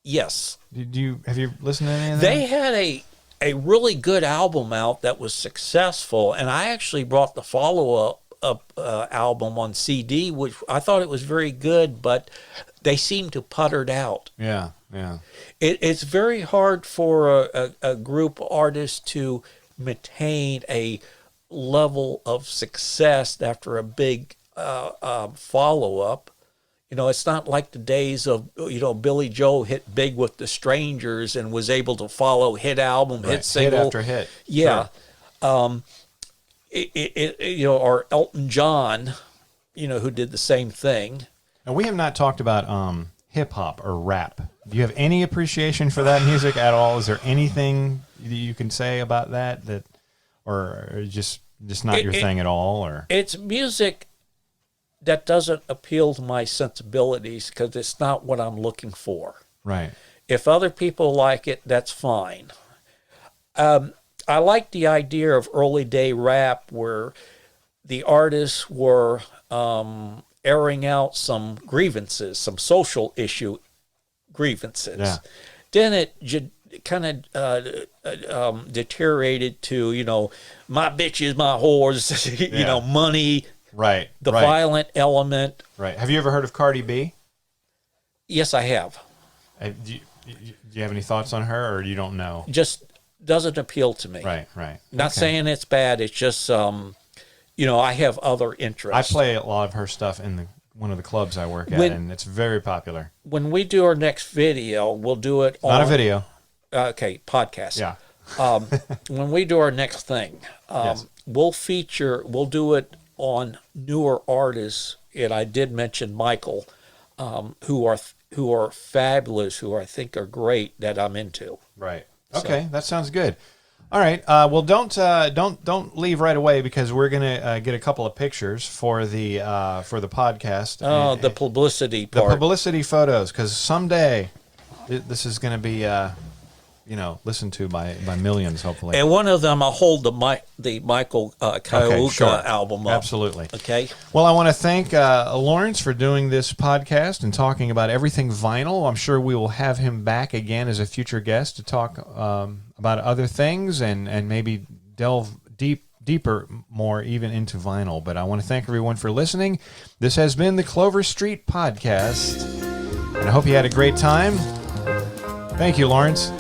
Yes. Have you listened to any of that? They had a really good album out that was successful, and I actually brought the follow-up album on CD, which I thought it was very good, but they seemed to puttered out. Yeah. It's very hard for a group artist to maintain a level of success after a big follow-up. It's not like the days of, Billy Joel hit big with The Strangers and was able to follow hit album, hit single. Hit after hit. Yeah. Sure. Or Elton John, who did the same thing. And we have not talked about hip-hop or rap. Do you have any appreciation for that music at all? Is there anything you can say about that or just not your thing at all? Or it's music that doesn't appeal to my sensibilities because it's not what I'm looking for. Right. If other people like it, that's fine. I like the idea of early day rap where the artists were airing out some grievances, some social issue grievances. Yeah. Then it kind of deteriorated to, my bitches, my whores, money. Right. The violent element. Right. Have you ever heard of Cardi B? Yes, I have. Do you have any thoughts on her, or you don't know? Just doesn't appeal to me. Right. Not saying it's bad. It's just, I have other interests. I play a lot of her stuff in one of the clubs I work at, and it's very popular. When we do our next video, we'll do it on... Not a video. Okay, podcast. Yeah. When we do our next thing, Yes. we'll do it on newer artists, and I did mention Michael, who are fabulous, who I think are great, that I'm into. Right. Okay, that sounds good. All right. Well, don't leave right away because we're gonna get a couple of pictures for the podcast. Oh, the publicity part. The publicity photos, because someday this is gonna be listened to by millions, hopefully. And one of them, I'll hold the Michael Kaiuka sure. album up. Absolutely. Okay. Well, I want to thank Lawrence for doing this podcast and talking about everything vinyl. I'm sure we will have him back again as a future guest to talk about other things and maybe delve deeper more even into vinyl. But I want to thank everyone for listening. This has been the Clover Street Podcast, and I hope you had a great time. Thank you, Lawrence.